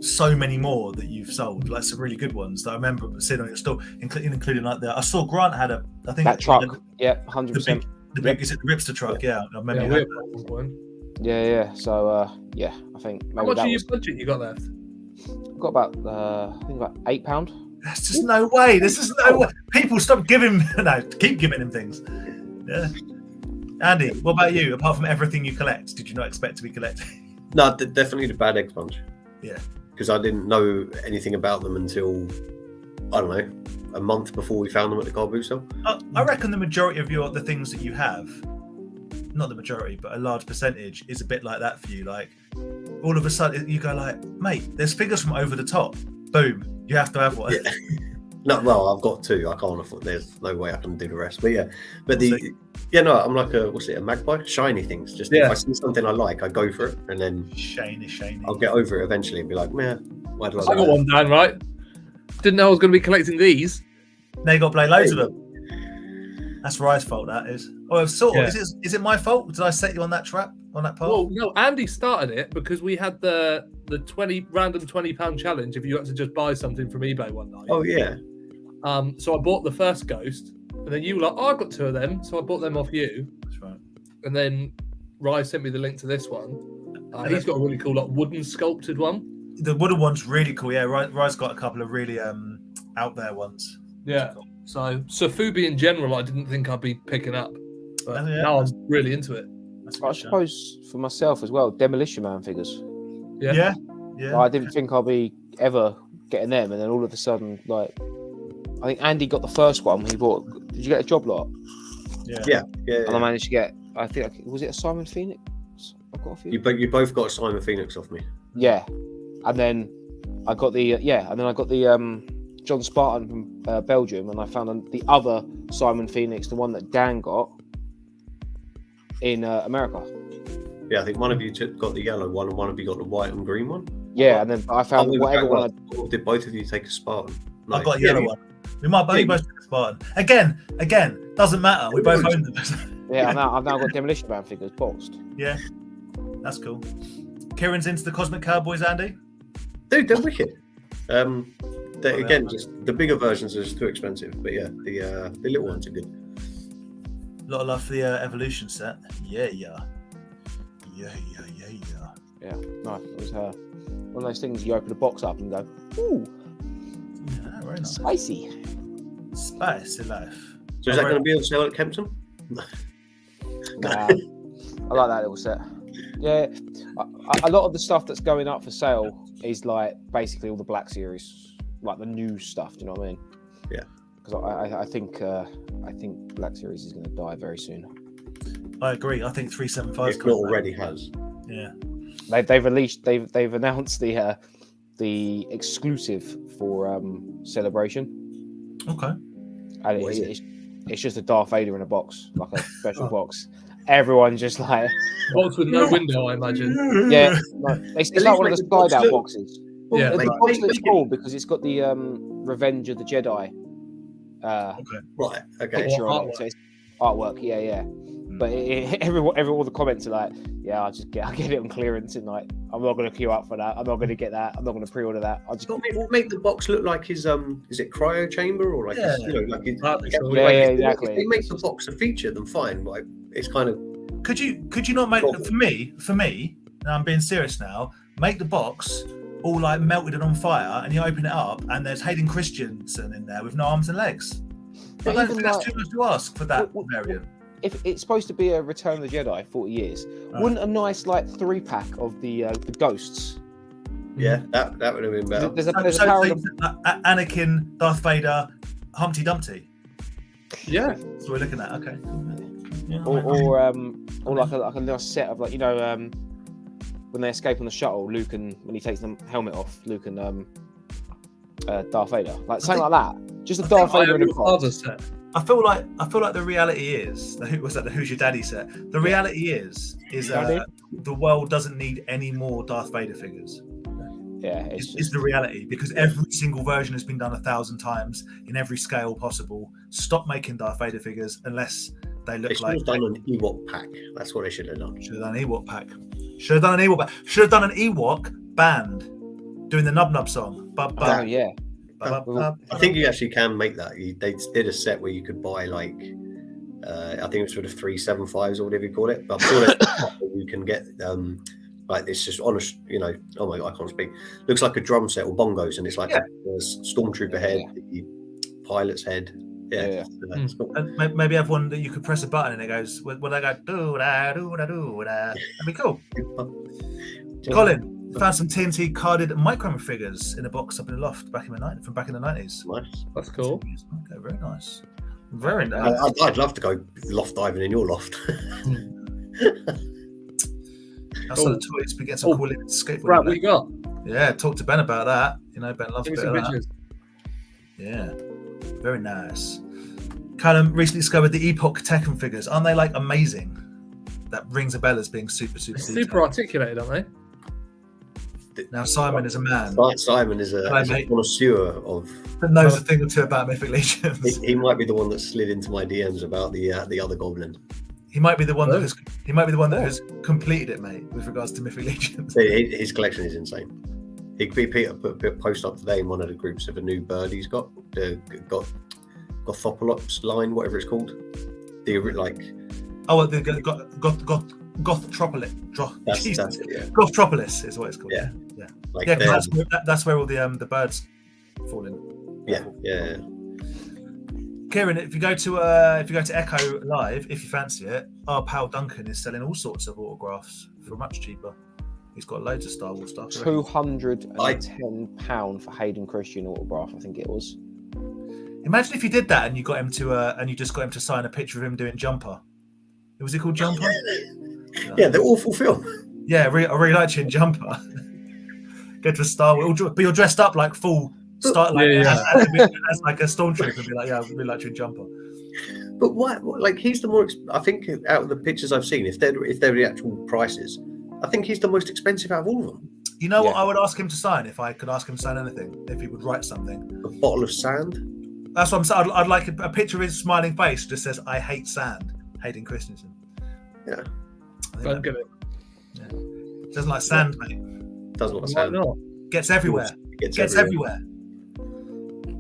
so many more that you've sold, like some really good ones that I remember seeing on your store, including like I saw Grant had I think that truck. Yeah, 100%. The big is it the Ripster truck? Yeah, I remember. Yeah, one point. Yeah. So I think maybe how much that of your budget you got left? I've got about I think about £8. There's just no way. This is no way. People stop giving. No, keep giving him things. Yeah. Andy, what about you? Apart from everything you collect, did you not expect to be collecting? No, definitely the Bad Egg Sponge. Yeah. Because I didn't know anything about them until, I don't know, a month before we found them at the car boot sale. I reckon the majority of the things that you have, not the majority, but a large percentage, is a bit like that for you. Like, all of a sudden, you go like, mate, there's figures from over the top. Boom. You have to have one. No, well, I've got 2. I can't afford. There's no way I can do the rest. But yeah, I'm like a magpie, shiny things. Just if I see something I like, I go for it, and then shiny. I'll get over it eventually and be like, man, why did I? I got one down right. Didn't know I was going to be collecting these. Now you got to play loads of them. That's Rye's fault. That is. Oh, sort of. Yeah. Is it my fault? Did I set you on that trap? On that path? Well, no, Andy started it because we had the 20 random £20 challenge if you had to just buy something from eBay one night. Oh yeah. So I bought the first ghost, and then you were like, I got 2 of them, so I bought them off you. That's right. And then Rye sent me the link to this one. He's got a really cool, like, wooden sculpted one. The wooden one's really cool. Yeah, Rye's got a couple of really out there ones. Yeah. So Sofubi in general, I didn't think I'd be picking up, but Yeah. now I'm really into it. I suppose for myself as well, Demolition Man figures. Yeah. I didn't think I'd be ever getting them, and then all of a sudden, like, I think Andy got the first one. He bought. Did you get a job lot? Yeah. And I managed to get. I think was it a Simon Phoenix? I've got a few. You both got a Simon Phoenix off me. Yeah, and then I got the John Spartan from Belgium, and I found the other Simon Phoenix, the one that Dan got in America. Yeah, I think one of you got the yellow one, and one of you got the white and green one. Yeah, and then I found whatever one. Did both of you take a Spartan? No. I've got a yellow one. We might both take a Spartan. Again, doesn't matter. We both own them. Yeah, I've now got Demolition Man figures boxed. Yeah, that's cool. Kieran's into the Cosmic Cowboys, Andy. Dude, they're wicked. Again, just the bigger versions are just too expensive. But yeah, the little ones are good. A lot of love for the Evolution set. Yeah. Yeah, nice. It was one of those things you open the box up and go, ooh, Yeah, very nice. spicy. Spicy life. So is that going to be on sale at Kempton? Nah, I like that little set. Yeah, a lot of the stuff that's going up for sale is like basically all the Black Series, like the new stuff. Do you know what I mean? Yeah. Because I think Black Series is going to die very soon. I agree. I think 375 If not already has. Yeah. They've announced the exclusive for Celebration. Okay. And it's just a Darth Vader in a box, like a special box. Everyone's just like Box with no window, I imagine. yeah, it's like one of the slide out boxes. Yeah. The box looks cool because it's got the Revenge of the Jedi Right. Okay. picture on it. So it's artwork, yeah. But all the comments are like, yeah, I'll get it on clearance, and like, I'm not going to queue up for that. I'm not going to get that. I'm not going to pre-order that. I'll just Make the box look like his is it cryo chamber or like Yeah. like his, exactly. If they make the box a feature, then fine. Like it's kind of Could you not make for me? Now I'm being serious now. Make the box all like melted and on fire, and you open it up, and there's Hayden Christensen in there with no arms and legs. I don't think that's too much to ask for that variant. If it's supposed to be a Return of the Jedi, 40 years, wouldn't a nice like 3-pack of the ghosts? yeah, that would have been better. There's a parallel. Anakin, Darth Vader, Humpty Dumpty. Yeah. That's what we're looking at. Okay. Yeah, Or like a nice set of like when they escape on the shuttle, Luke and when he takes the helmet off, Luke and Darth Vader, like something like that. Just a Darth Vader in a box. Set. I feel like the reality is the Who's Your Daddy set. The reality is the world doesn't need any more Darth Vader figures. Yeah, It's the reality, because every single version has been done 1,000 times in every scale possible. Stop making Darth Vader figures unless they look They should like. have done an Ewok pack. That's what they should have done. Should have done an Ewok pack. Should have done an Ewok band doing the Nub Nub song. Oh yeah. I think you actually can make that. They did a set where you could buy like, I think it was sort of 375s or whatever you call it. But I'm sure that you can get like this just honest, oh my God, I can't speak. Looks like a drum set or bongos, and it's like a stormtrooper head, the pilot's head. Yeah. That's cool. And maybe have one that you could press a button and it goes, when I go, do da do da do da. That'd be cool. Colin. Found some TNT carded micro figures in a box up in the loft from back in the 90s. Nice. That's cool. Okay, very nice. Very nice. I'd love to go loft diving in your loft. That's the toys. We get some cool skateboard. Right, what you got? Yeah, talk to Ben about that. Ben loves a Give me bit some of that. pictures. Yeah. Very nice. Callum recently discovered the Epoch Tekken figures. Aren't they like amazing? That rings a bell as being super Super articulated, aren't they? Now Simon is a man. Simon is a connoisseur of. That knows a thing or two about Mythic Legions. He might be the one that slid into my DMs about the other goblin. He might be the one that has completed it, mate. With regards to Mythic Legions, his collection is insane. Peter put a post up today in one of the groups of a new bird he's got. Got Gothopolops line, whatever it's called. Gothtropolis. That's it, yeah. Gothtropolis is what it's called. Yeah. That's where all the birds fall in. Yeah. Kieran, if you go to Echo Live, if you fancy it, our pal Duncan is selling all sorts of autographs for much cheaper. He's got loads of Star Wars stuff. £210 for Hayden Christian autograph, I think it was. Imagine if you did that and you got him to and you just got him to sign a picture of him doing Jumper. Was it called Jumper? Yeah, the awful film. Yeah, I really liked you in Jumper. Go to a Star Wars, but you're dressed up like full As like a stormtrooper, and be like, yeah, I really like you in Jumper. But what? Like he's the more. I think out of the pictures I've seen, if they're the actual prices, I think he's the most expensive out of all of them. You know what I would ask him to sign if I could ask him to sign anything? If he would write something. A bottle of sand. That's what I'm saying. I'd like a picture of his smiling face that just says, "I hate sand." Hayden Christensen. Yeah. Don't get it. Yeah. Doesn't like sand, mate. Doesn't like sand. Not? Gets everywhere. Gets everywhere.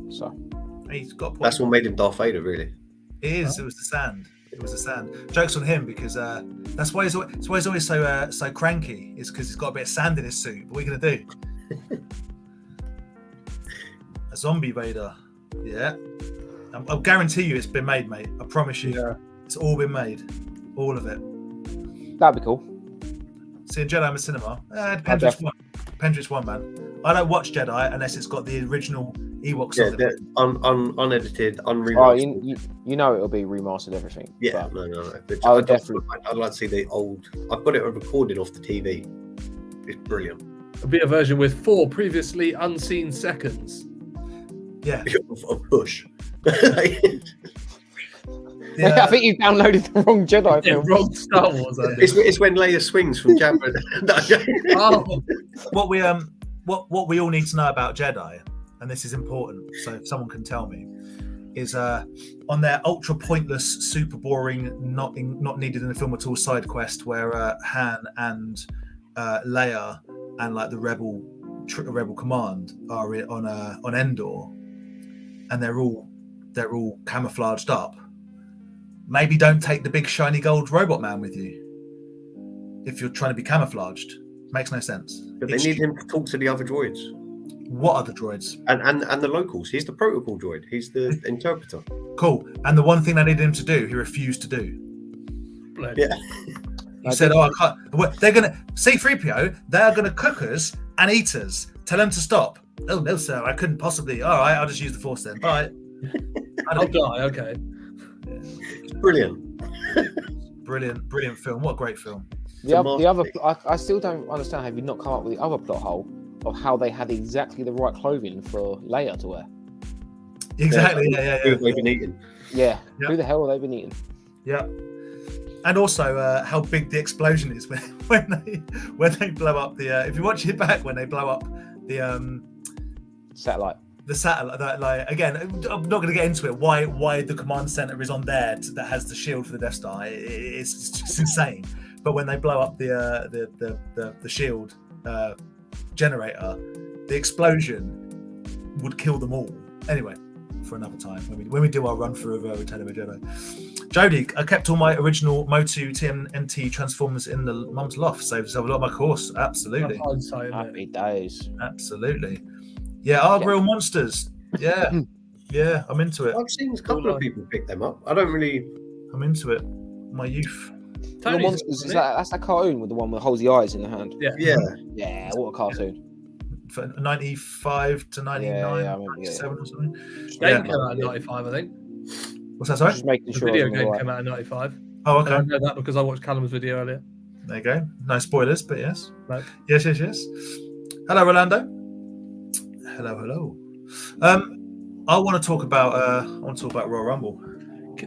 So he's got. That's what made him Darth Vader, really. It is. It was the sand. It was the sand. Jokes on him because that's why he's always so cranky. Is because he's got a bit of sand in his suit. But what are you gonna do? A zombie Vader. Yeah. I'll guarantee you it's been made, mate. I promise you. Yeah. It's all been made. All of it. That'd be cool. Seeing Jedi in the cinema. Depends which one. Depends which one, man. I don't watch Jedi unless it's got the original Ewoks on it. Unedited, unremastered. Oh, you know it'll be remastered everything. Yeah, but no. I'd definitely. I'd like to see the old. I've got it recorded off the TV. It's brilliant. It'll be a version with 4 previously unseen seconds. Yeah. of Bush. Yeah. I think you downloaded the wrong Jedi film. Wrong Star Wars. It's when Leia swings from Jabba. What we all need to know about Jedi, and this is important, so if someone can tell me, is on their ultra pointless, super boring, not needed in the film at all side quest where Han and Leia and like the rebel command are on Endor, and they're all camouflaged up. Maybe don't take the big shiny gold robot man with you if you're trying to be camouflaged. Makes no sense. But they need him to talk to the other droids. What other droids? And the locals. He's the protocol droid. He's the interpreter. Cool. And the one thing they needed him to do, he refused to do. Yeah. He said, "Oh, I can't." They're gonna C-3PO. They're gonna cook us and eat us. Tell them to stop. Oh no, sir. I couldn't possibly. All right, I'll just use the Force then. Bye. I'll die. Okay. Brilliant film. What a great film. The other, I still don't understand. Have you not come up with the other plot hole of how they had exactly the right clothing for Leia to wear? Exactly. Yeah. Who have they been eating? Yeah. Who the hell have they been eating? Yeah. And also how big the explosion is when they blow up the. If you watch it back when they blow up the satellite. The satellite, like again, I'm not going to get into it. Why the command center is on there that has the shield for the Death Star? It's just insane. But when they blow up the shield generator, the explosion would kill them all. Anyway, for another time when we do our run through of Return of the Jedi. Jody, I kept all my original Motu TMNT Transformers in the mum's loft, so a lot of my course. Absolutely. Happy days. Absolutely. Yeah, our grill monsters. Yeah, yeah, I'm into it. I've seen a couple of people pick them up. I'm into it. My youth. Your monsters, that's that cartoon with the one that holds the eyes in the hand. Yeah. What a cartoon! For 95 to 99, 97 or something. Game came out in 95, I think. What's that? Sorry. Just making sure. The video game came out in 95. Oh, okay. I know that because I watched Callum's video earlier. There you go. No spoilers, but yes. No. Yes. Hello, Rolando. Hello. I want to talk about Royal Rumble.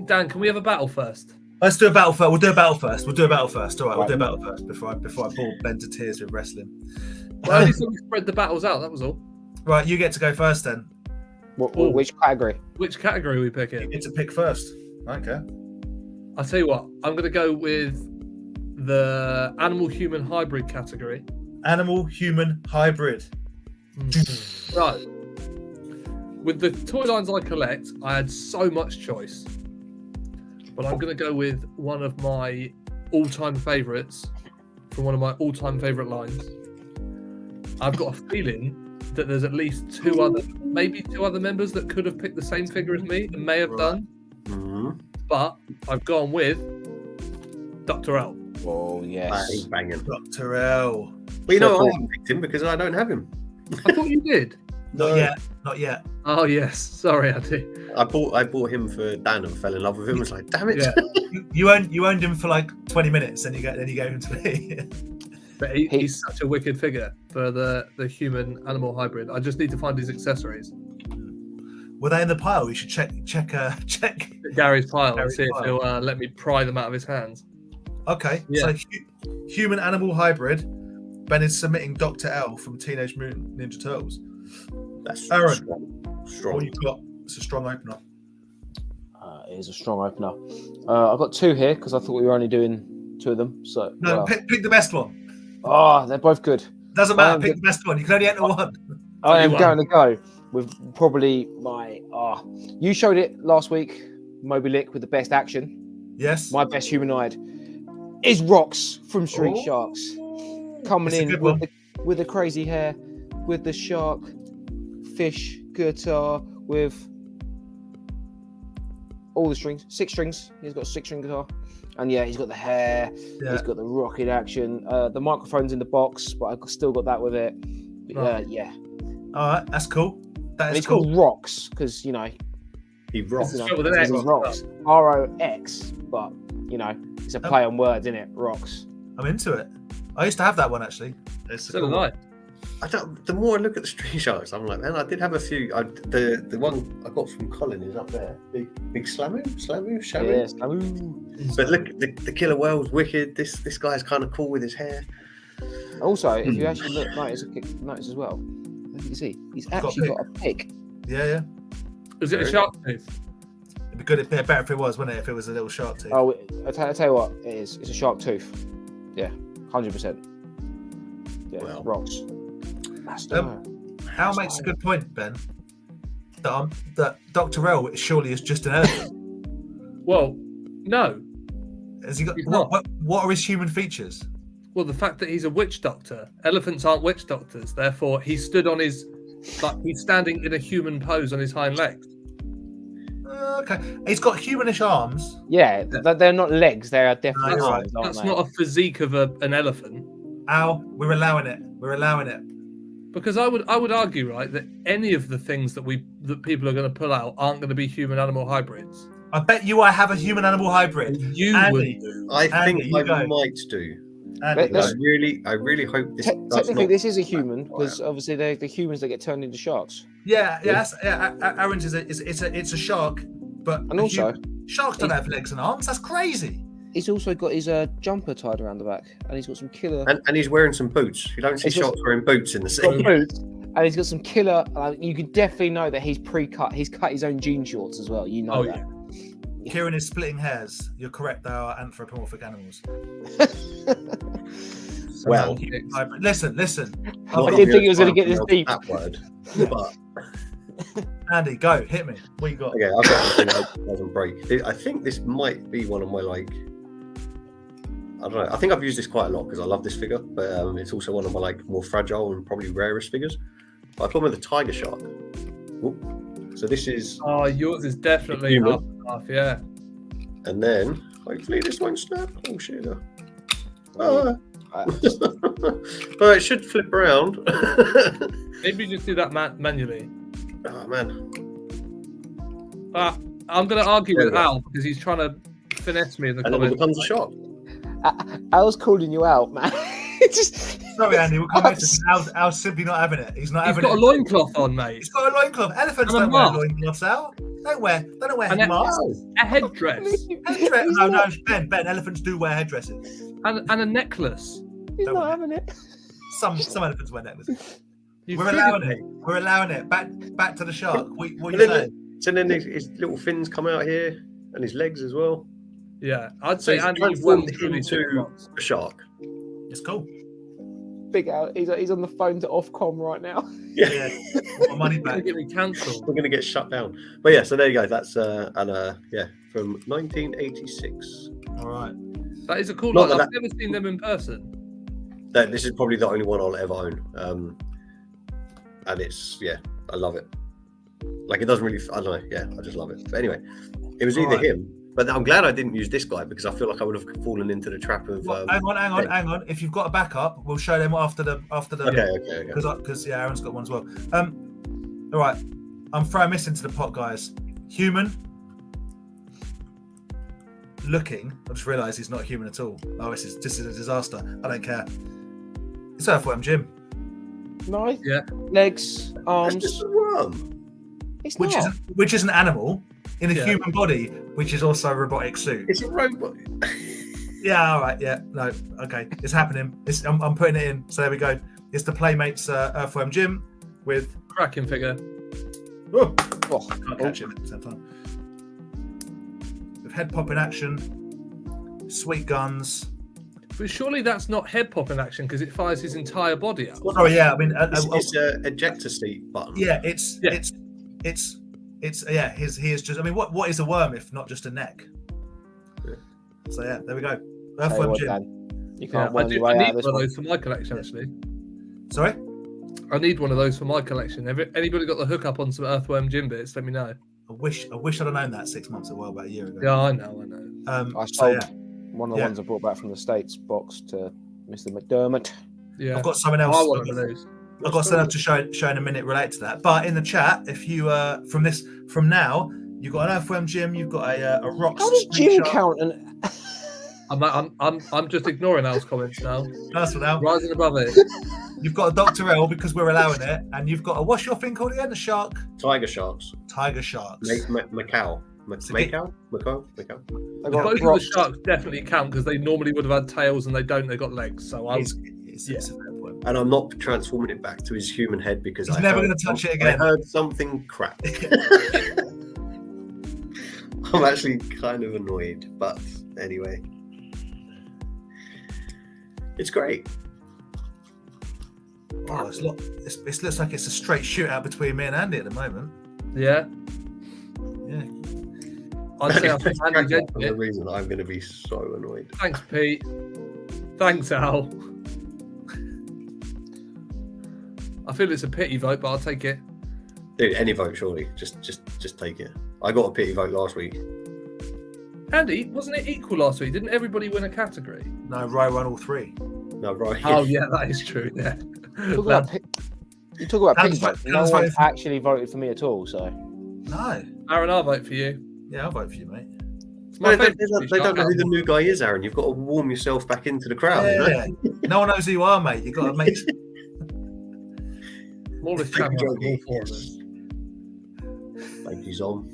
Dan, can we have a battle first? Let's do a battle first. We'll do a battle first. All right, we'll do a battle first before I bore Ben to tears with wrestling. Well, I only thought we spread the battles out. That was all. Right, you get to go first then. Which category? Which category are we picking? You get to pick first. Okay. I'll tell you what. I'm going to go with the animal-human hybrid category. Animal-human hybrid. Right. With the toy lines I collect, I had so much choice. But I'm going to go with one of my all-time favourites from one of my all-time favourite lines. I've got a feeling that there's at least two other members that could have picked the same figure as me and may have done. Mm-hmm. But I've gone with Dr. L. Oh, yes. He's banging. Dr. L. Well, you know, I haven't picked him because I don't have him. I thought you did. Not yet. Oh, yes. Sorry, Andy. I bought him for Dan and fell in love with him. I was like, damn it. Yeah. You owned him for like 20 minutes, and you gave him to me. But he's such a wicked figure for the human-animal hybrid. I just need to find his accessories. Were they in the pile? We should check Gary's pile and Gary's see if pile. he'll let me pry them out of his hands. Okay, Yeah. so human animal hybrid. Ben is submitting Dr. L from Teenage Mutant Ninja Turtles. That's Aaron. strong. What you've got? It's a strong opener. It is a strong opener. I've got two here because I thought we were only doing two of them. So No, pick the best one. they're both good. Doesn't matter. Pick the best one. You can only enter one. I am Only going to go with probably my. You showed it last week, Moby Lick with the best action. Yes. My best humanoid is Rox from Street Oh. Sharks, coming It's a in good one. with the crazy hair, with the shark fish guitar, with all the strings, 6 strings. He's got a 6-string guitar, and yeah, he's got the hair. Yeah. He's got the rocket action. The microphone's in the box, but I've still got that with it. Right. Yeah, All right, that's cool. That and is it's cool. called Rox because He rocks. you know, Spelled with an X. it's Rox, ROX, but it's a play on words, isn't it? Rox. I'm into it. I used to have that one actually. It's a So cool did one. I. The more I look at the Street Sharks, I'm like, man, I did have a few. The one I got from Colin is up there. Big Slamu? Yes. But look, the killer whale's wicked. This guy's kind of cool with his hair. Also, if you actually notice as well, as you can see, he's actually got a pick. Yeah. Is it a shark tooth? It'd be good. It'd be better if it was, wouldn't it? If it was a little shark tooth. Oh, I tell you what, it is. It's a shark tooth. Yeah, 100%. Yeah, Well. Rox. Al makes a good point, Ben. That Dr. L surely is just an elephant. Well, no. Has he got He's not. what are his human features? Well, the fact that he's a witch doctor. Elephants aren't witch doctors. Therefore, he stood on his, he's standing in a human pose on his hind legs. Okay, he's got humanish arms. Yeah, they're not legs. They are definitely No, arms, aren't That's they? not a physique of an elephant. Al, we're allowing it. We're allowing it. Because I would argue, right, that any of the things that people are going to pull out aren't going to be human-animal hybrids. I bet you I have a human animal hybrid. You Andy. would do. I Andy, think you I go. might do. Andy, Let's- I really hope this. does Technically, not- this is a human because obviously they're the humans that get turned into sharks. yeah. Orange is it's a shark, but And also, sharks don't have legs and arms. That's crazy. he's also got his jumper tied around the back, and he's got some killer. And he's wearing some boots. You don't see It's just- sharks wearing boots in the He's got sea. boots, and he's got some killer. You can definitely know that he's pre-cut. He's cut his own jean shorts as well. You know Oh, that. Kieran is splitting hairs. You're correct. They are anthropomorphic animals. Well, Hybrid. Listen. I didn't think he was going to get this deep. That word, but Andy, go hit me. What you got? okay, I've got something that doesn't break. I think this might be one of my I don't know. I think I've used this quite a lot because I love this figure, but it's also one of my more fragile and probably rarest figures. But I put him with the tiger shark. Oop. So this is, Oh, yours is definitely Human. half and half, yeah. and then hopefully this won't snap. Oh shit! Ah. But it should flip around. Maybe just do that manually. Oh man. I'm going to argue There with we go. Al because he's trying to finesse me in the And then it comments. becomes a shark. I was calling you out, man. Sorry, Andy, we'll come back to Al's simply not having it. He's not He's having got it. a loincloth on, mate. He's got a loincloth. Elephants And a don't wear mask. loincloths, Al. Don't wear And masks. a headdress. Headdress. No, Ben. Elephants do wear headdresses. And a necklace. He's Don't not worry. having it. Some elephants wear necklaces. You We're kidding allowing me? it. We're allowing it. Back to the shark. What are And you then, saying? so then his little fins come out here and his legs as well. Yeah, I'd So say he's Andy, you've well transformed and truly ticked the into box. a shark. It's cool. Big Al, he's on the phone to Ofcom right now. Yeah. Want my money You're back. going to get me cancelled. We're going to get shut down. But yeah, so there you go. That's from 1986. All right. That is a cool Not one. that I've never seen them in person. This is probably the only one I'll ever own. And it's, I love it. Like, it doesn't really, I don't know. Yeah, I just love it. But anyway, it was either Alright. him, but I'm glad I didn't use this guy because I feel like I would have fallen into the trap of. Well, hang on. If you've got a backup, we'll show them after the. Okay. Because Aaron's got one as well. All right. I'm throwing this into the pot, guys. Human. Looking. I just realised he's not human at all. Oh, this is a disaster. I don't care. It's Earthworm Jim, Nice. Yeah. Legs, That's arms. just a worm. It's which not. is an animal in a Yeah. human body, which is also a robotic suit. It's a robot. Yeah. All right. Yeah. No. Okay. It's happening. I'm putting it in. So there we go. It's the Playmates Earthworm Jim with. Cracking figure. Oh, Oh, can't catch him at the same time. With head popping action, sweet guns. But surely that's not head popping action because it fires his entire body out. Oh yeah, I mean, It's a ejector seat button. yeah, Yeah. he is just. I mean, what is a worm if not just a neck? Yeah. So yeah, there we go. tell you Earthworm what, Jim. Dan, you Yeah, can't I worm your I way out need of this one of one. those for my collection, actually. Sorry. I need one of those for my collection. Anybody got the hookup on some Earthworm Jim bits? Let me know. I wish I'd have known that 6 months ago, about a year ago. Yeah, I know. I So sold yeah, one of the ones I brought back from the States box to Mr. McDermott. Yeah, I've got something else. I want one of those. I've got something else to show in a minute related to that. But in the chat, if you from now, you've got an Earthworm Jim, you've got a rock. How does Jim count? And I'm just ignoring Al's comments now. That's one out. Rising above it. You've got a Dr. L because we're allowing it, and you've got a what's your thing called again? A shark. Tiger sharks. Tiger sharks. Macau. Macau. I Both got of the rocks. sharks definitely count because they normally would have had tails and they don't. They got legs. So I It's a fair point. And I'm not transforming it back to his human head because He's I never heard gonna touch it some- again. I heard something crap. I'm actually kind of annoyed, but anyway, it's great. Oh, it looks like it's a straight shootout between me and Andy at the moment. yeah. Yeah. I'd say I think Andy's That's edging the it. reason I'm going to be so annoyed. Thanks, Pete. Thanks, Al. I feel it's a pity vote, but I'll take it. Dude, any vote, surely. Just take it. I got a pity vote last week. Andy, wasn't it equal last week? Didn't everybody win a category? No, Rai won all three. No, right. Oh yeah, that is true. Yeah. You talk about Dan's pity vote. vote- No Dan's one voting for- actually voted for me at all. So No. Aaron, I'll vote for you. Yeah, I'll vote for you, mate. It's my They favourite don't know who the shark. new guy is, Aaron. You've got to warm yourself back into the crowd. You know? Yeah. No one knows who you are, mate. You've got to make. Smallest Thank channel you, of all four of us. Thank you, Zom.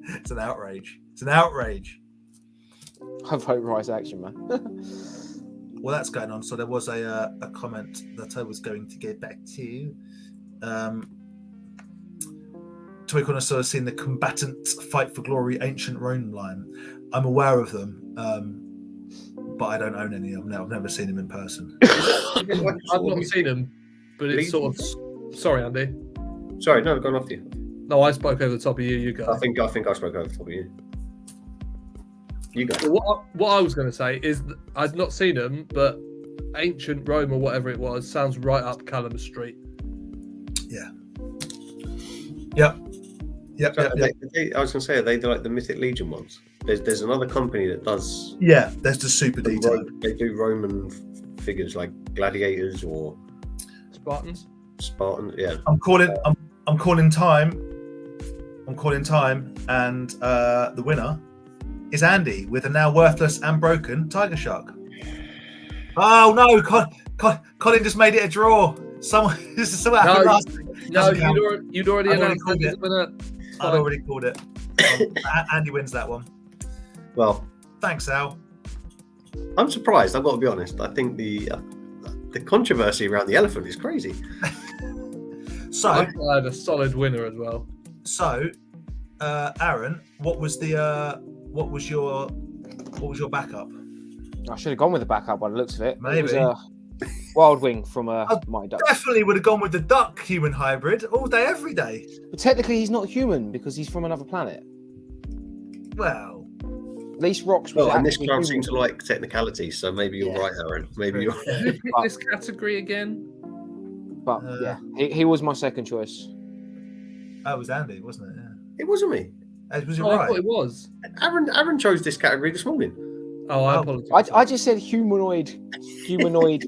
It's an outrage. It's an outrage. I vote Rise Action, man. Well, that's going on. So there was a comment that I was going to get back to. Toy Connoisseur has seen the combatants fight for glory ancient Rome line. I'm aware of them, but I don't own any of them. I've never seen them in person. I've not seen them, but it's sort of. Sorry, Andy. Sorry, no, gone off you. No, I spoke over the top of you. You go. I think I spoke over the top of you. You go. Well, what I was going to say is that I'd not seen them, but ancient Rome or whatever it was sounds right up Callum Street. Yep. I was going to say, are they like the Mythic Legion ones? There's another company that does. Yeah, there's the super detail. They do Roman figures like gladiators or Spartans. Spartans. Yeah. I'm calling time. I'm calling time, and the winner is Andy with a now worthless and broken tiger shark. Oh no, Colin just made it a draw. This is something happened last week. No, Doesn't count. you'd already I'd already announced called it. it. I'd already called it. Andy wins that one. Well, Thanks, Al. I'm surprised. I've got to be honest. I think the controversy around the elephant is crazy. So, I had a solid winner as well. Aaron, what was your backup? I should have gone with the backup by the looks of it. Maybe. It was a wild wing from Mighty Ducks. Definitely would have gone with the duck human hybrid all day, every day. But technically, he's not human because he's from another planet. Well, At least Rox was Well, and this actually crowd human. seems to like technicalities, so maybe you're Yeah. right, Aaron. Maybe you're. Who picked this category again? But yeah, he was my second choice. that was Andy, wasn't it? Yeah. It wasn't me. Was it Oh, I right? thought it was. Aaron chose this category this morning. Oh, I Oh, apologize. I just said humanoid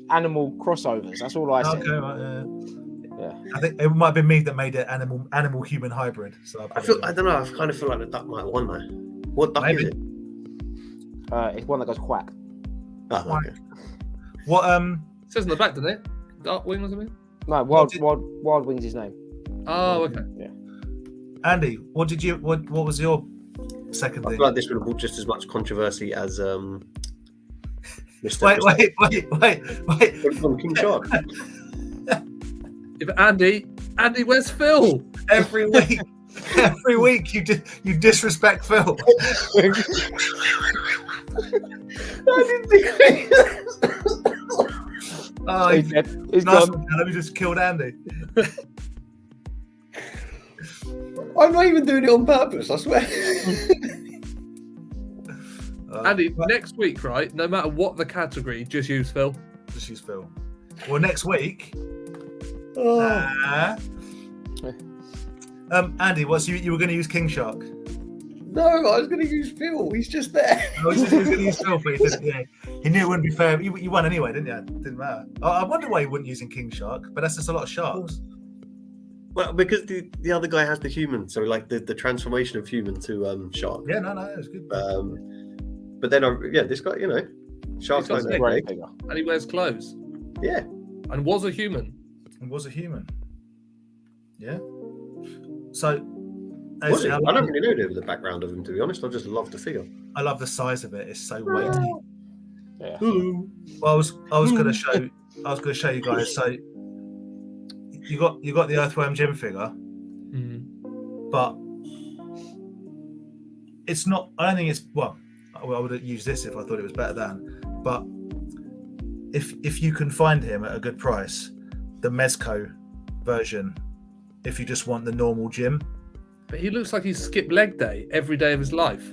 animal crossovers. That's all I said. Okay, right, yeah. Yeah. I think it might have been me that made it animal human hybrid. So I don't know. I kind of feel like the duck might have won though. What duck Maybe. is it? It's one that goes quack. Oh, okay. what It says on the back, doesn't it? Dark wing or something? No, Wild Wing's his name. Oh, okay. Andy, what was your second I thing? feel like this would have brought just as much controversy as Mr. Wait. From King Shark. If Andy, where's Phil? Every week you disrespect Phil. I didn't think. Oh, He's dead. He's nice gone. one, let me just killed Andy. I'm not even doing it on purpose. I swear. Andy, next week, right? No matter what the category, just use Phil. Just use Phil. Well, next week. Oh. Andy, you were going to use King Shark? No, I was going to use Phil. He's just there. No, he was going to use Phil, but he didn't. Yeah, he knew it wouldn't be fair. You won anyway, didn't you? It didn't matter. I wonder why he wouldn't using King Shark, but that's just a lot of sharks. Well, because the other guy has the human, so like the transformation of human to shark. Yeah, no, it was good. But then this guy, sharks He's got don't snake have Great legs. figure. And he wears clothes. Yeah. And was a human. It was a human. Yeah. So, Was it? I don't really know the background of him, to be honest. I just love the figure. I love the size of it. It's so weighty. Yeah. Well, I was going to show you guys. So, you got the Earthworm Jim figure, but it's not. I don't think it's I would have used this if I thought it was better than. But if you can find him at a good price, the Mezco version, if you just want the normal Jim. But he looks like he's skipped leg day every day of his life.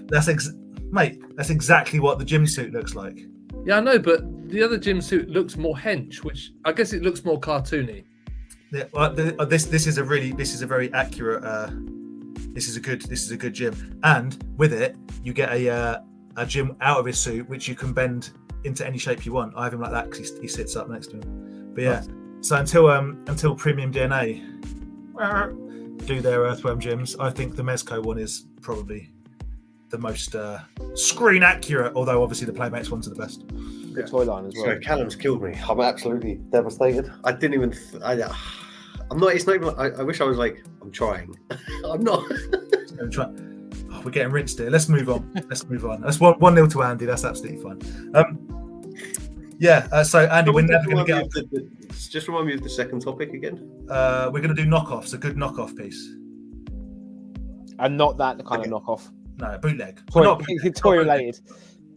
Mate, that's exactly what the gym suit looks like. Yeah, I know, but the other gym suit looks more hench, which I guess it looks more cartoony. Yeah, well, this is a very accurate. This is a good gym, and with it you get a gym out of his suit, which you can bend into any shape you want. I have him like that because he sits up next to him. But yeah, so until Premium DNA do their Earthworm gyms, I think the Mezco one is probably the most screen accurate. Although obviously the Playmates ones are the best. Good toy line as well. So Callum's killed me. I'm absolutely devastated. I didn't even. I'm not. It's not even. I wish I was like. I'm trying. I'm not. We're getting rinsed here. Let's move on. That's 1-0 to Andy. That's absolutely fine. So Andy, we're never going to get. Just remind me of the second topic again. We're going to do knockoffs. A good knockoff piece. And not that kind of knockoff. No, bootleg. Toy related.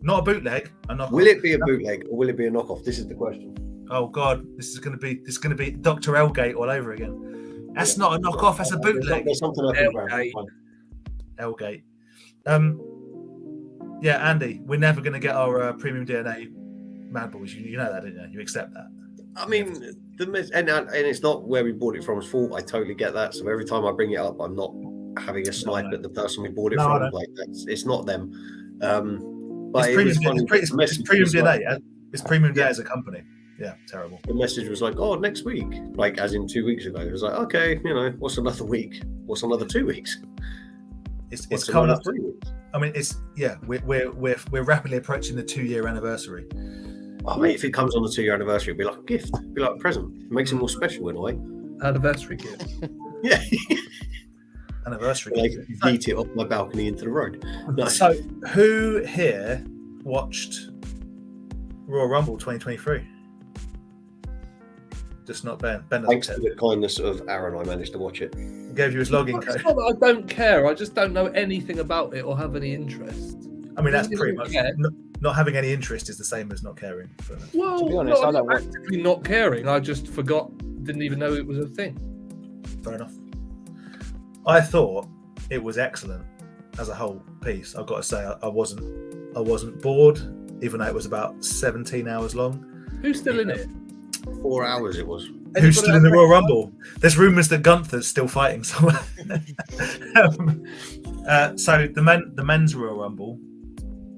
Not a bootleg. A knockoff. Will it be a bootleg or will it be a knockoff? This is the question. Oh God, this is going to be Dr. Elgate all over again. That's not a knockoff. That's a bootleg. There's something up in the Elgate. Andy, we're never going to get our Premium DNA Mad Boys. You know that, didn't you? You accept that? I mean, and it's not where we bought it from's fault. I totally get that. So every time I bring it up, I'm not having a snipe at the person we bought it from. Like it's not them. But it's Premium DNA. Like, it's Premium DNA as a company. Yeah, terrible. The message was like, "Oh, next week," like as in 2 weeks ago. It was like, "Okay, what's another week? What's another 2 weeks?" It's coming up. 3 weeks. I mean, we're rapidly approaching the 2-year anniversary. Oh, mate, if it comes on the 2-year anniversary, it'll be like a gift. It'll be like a present. It makes it more special in a way. Anniversary gift. Yeah. Anniversary. Like, yeet it off my balcony into the road. Nice. So, who here watched Royal Rumble 2023? Just not Ben. Ben Thanks to the kindness of Aaron, I managed to watch it. gave you his login It's code. not that I don't care. I just don't know anything about it or have any interest. I mean, that's Really pretty don't much care. not having any interest is the same as not caring. But Well, To be honest, no, I don't want- actively not caring. I just forgot. Didn't even know it was a thing. fair enough. I thought it was excellent as a whole piece. I've got to say, I wasn't bored, even though it was about 17 hours long. Who's still in it? 4 hours it was. Who's still in the Royal Rumble? There's rumours that Gunther's still fighting somewhere. So the men's Royal Rumble.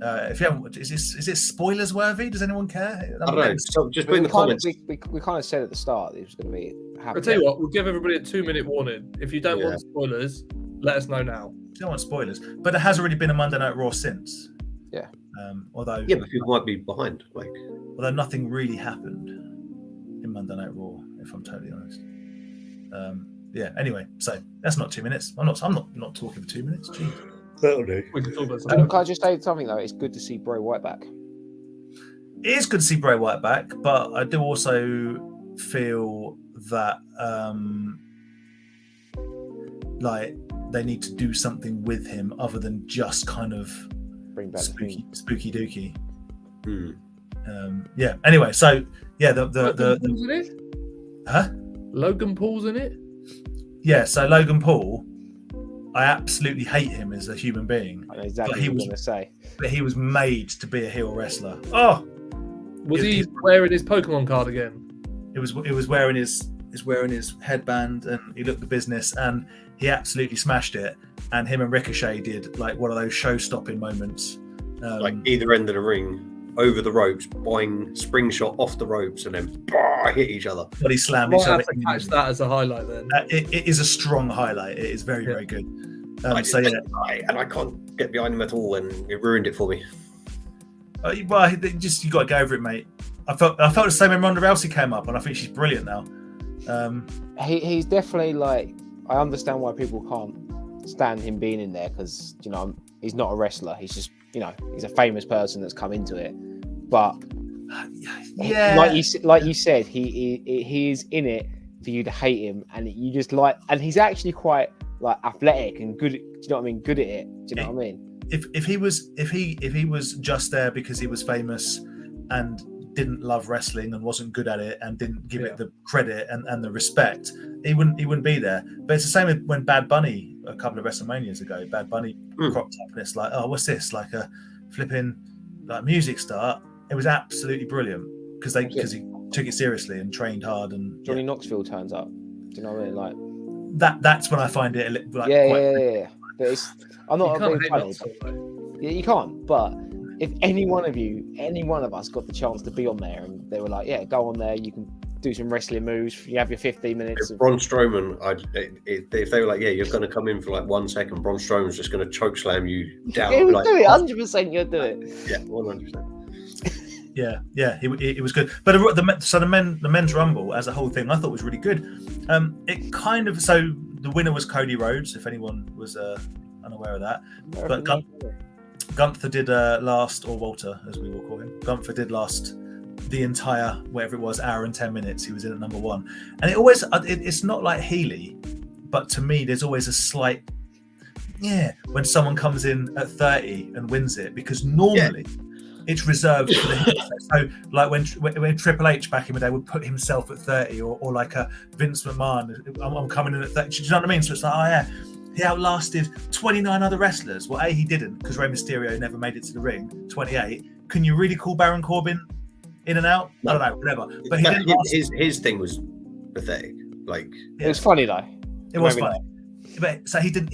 If you haven't, is it spoilers worthy? Does anyone care? I don't know. So just put in the kind comments. we kind of said at the start that it was going to be I'll happening. tell you what. We'll give everybody a 2-minute warning. If you don't Yeah. want spoilers, let us know now. I don't want spoilers, but there has already been a Monday Night Raw since. Yeah. Although Yeah, but people might be behind. Like, although nothing really happened in Monday Night Raw, if I'm totally honest. Yeah. Anyway, so that's not 2 minutes. I'm not talking for 2 minutes. Jeez. that'll do. We can talk about something. Can I just say something though? It's good to see Bray Wyatt back. It is good to see Bray Wyatt back, but I do also feel that like they need to do something with him other than just kind of Bring back spooky dookie. Hmm. Yeah. Anyway, so yeah, Logan Paul's in it. huh? Logan Paul's in it. Yeah. So Logan Paul, I absolutely hate him as a human being, I know exactly But he what was- you're going to say. but he was made to be a heel wrestler. Oh, Was he He's- wearing his Pokemon card again? it was wearing his headband and he looked the business and he absolutely smashed it. And him and Ricochet did like one of those show-stopping moments. Like either end of the ring, over the ropes, boing, spring shot off the ropes, and then hit each other. body slam Might each other. have to catch that as a highlight then. It is a strong highlight. It is very, Yeah. very good. I So did yeah, and I can't get behind him at all, and it ruined it for me. well, just you got to go over it, mate. I felt the same when Ronda Rousey came up, and I think she's brilliant now. He's definitely like, I understand why people can't stand him being in there because he's not a wrestler. He's just he's a famous person that's come into it. But Yeah, like you said, he is in it for you to hate him, and you just like, and he's actually quite like athletic and good. Do you know what I mean? Good at it. Do you know what I mean? if he was just there because he was famous and didn't love wrestling and wasn't good at it and didn't give it the credit and the respect, he wouldn't be there. But it's the same with when Bad Bunny a couple of WrestleManias ago, Bad Bunny cropped up and it's like, oh, what's this? Like a flipping like music star. It was absolutely brilliant because he took it seriously and trained hard and Johnny Knoxville turns up. Do you know what I mean? Like that's when I find it a little like yeah. But I'm You not can't being hate funny. Knoxville, though. Yeah, you can't. But if any one of us got the chance to be on there and they were like, yeah, go on there, you can do some wrestling moves. You have your 15 minutes. If Braun Strowman, if they were like, yeah, you're going to come in for like 1 second, Braun Strowman's just going to choke slam you down. He would like, do it. 100%, you'd do it. Yeah, 100%. Yeah, it was good. But the men's rumble as a whole thing, I thought was really good. It kind of the winner was Cody Rhodes, if anyone was unaware of that. But Gunther did last, or Walter as we will call him. Gunther did last the entire whatever it was, hour and 10 minutes. He was in at number one, and it always it's not like Healy, but to me there's always a slight when someone comes in at 30 and wins it, because normally. It's reserved for the heel. So, like when Triple H back in the day would put himself at 30, or like a Vince McMahon, I'm coming in at 30. Do you know what I mean? So it's like, he outlasted 29 other wrestlers. Well, he didn't, because Rey Mysterio never made it to the ring. 28. Can you really call Baron Corbin in and out? No. I don't know, whatever. But he didn't last. His thing was pathetic. Like, It was funny though. It was Maybe funny. But so he didn't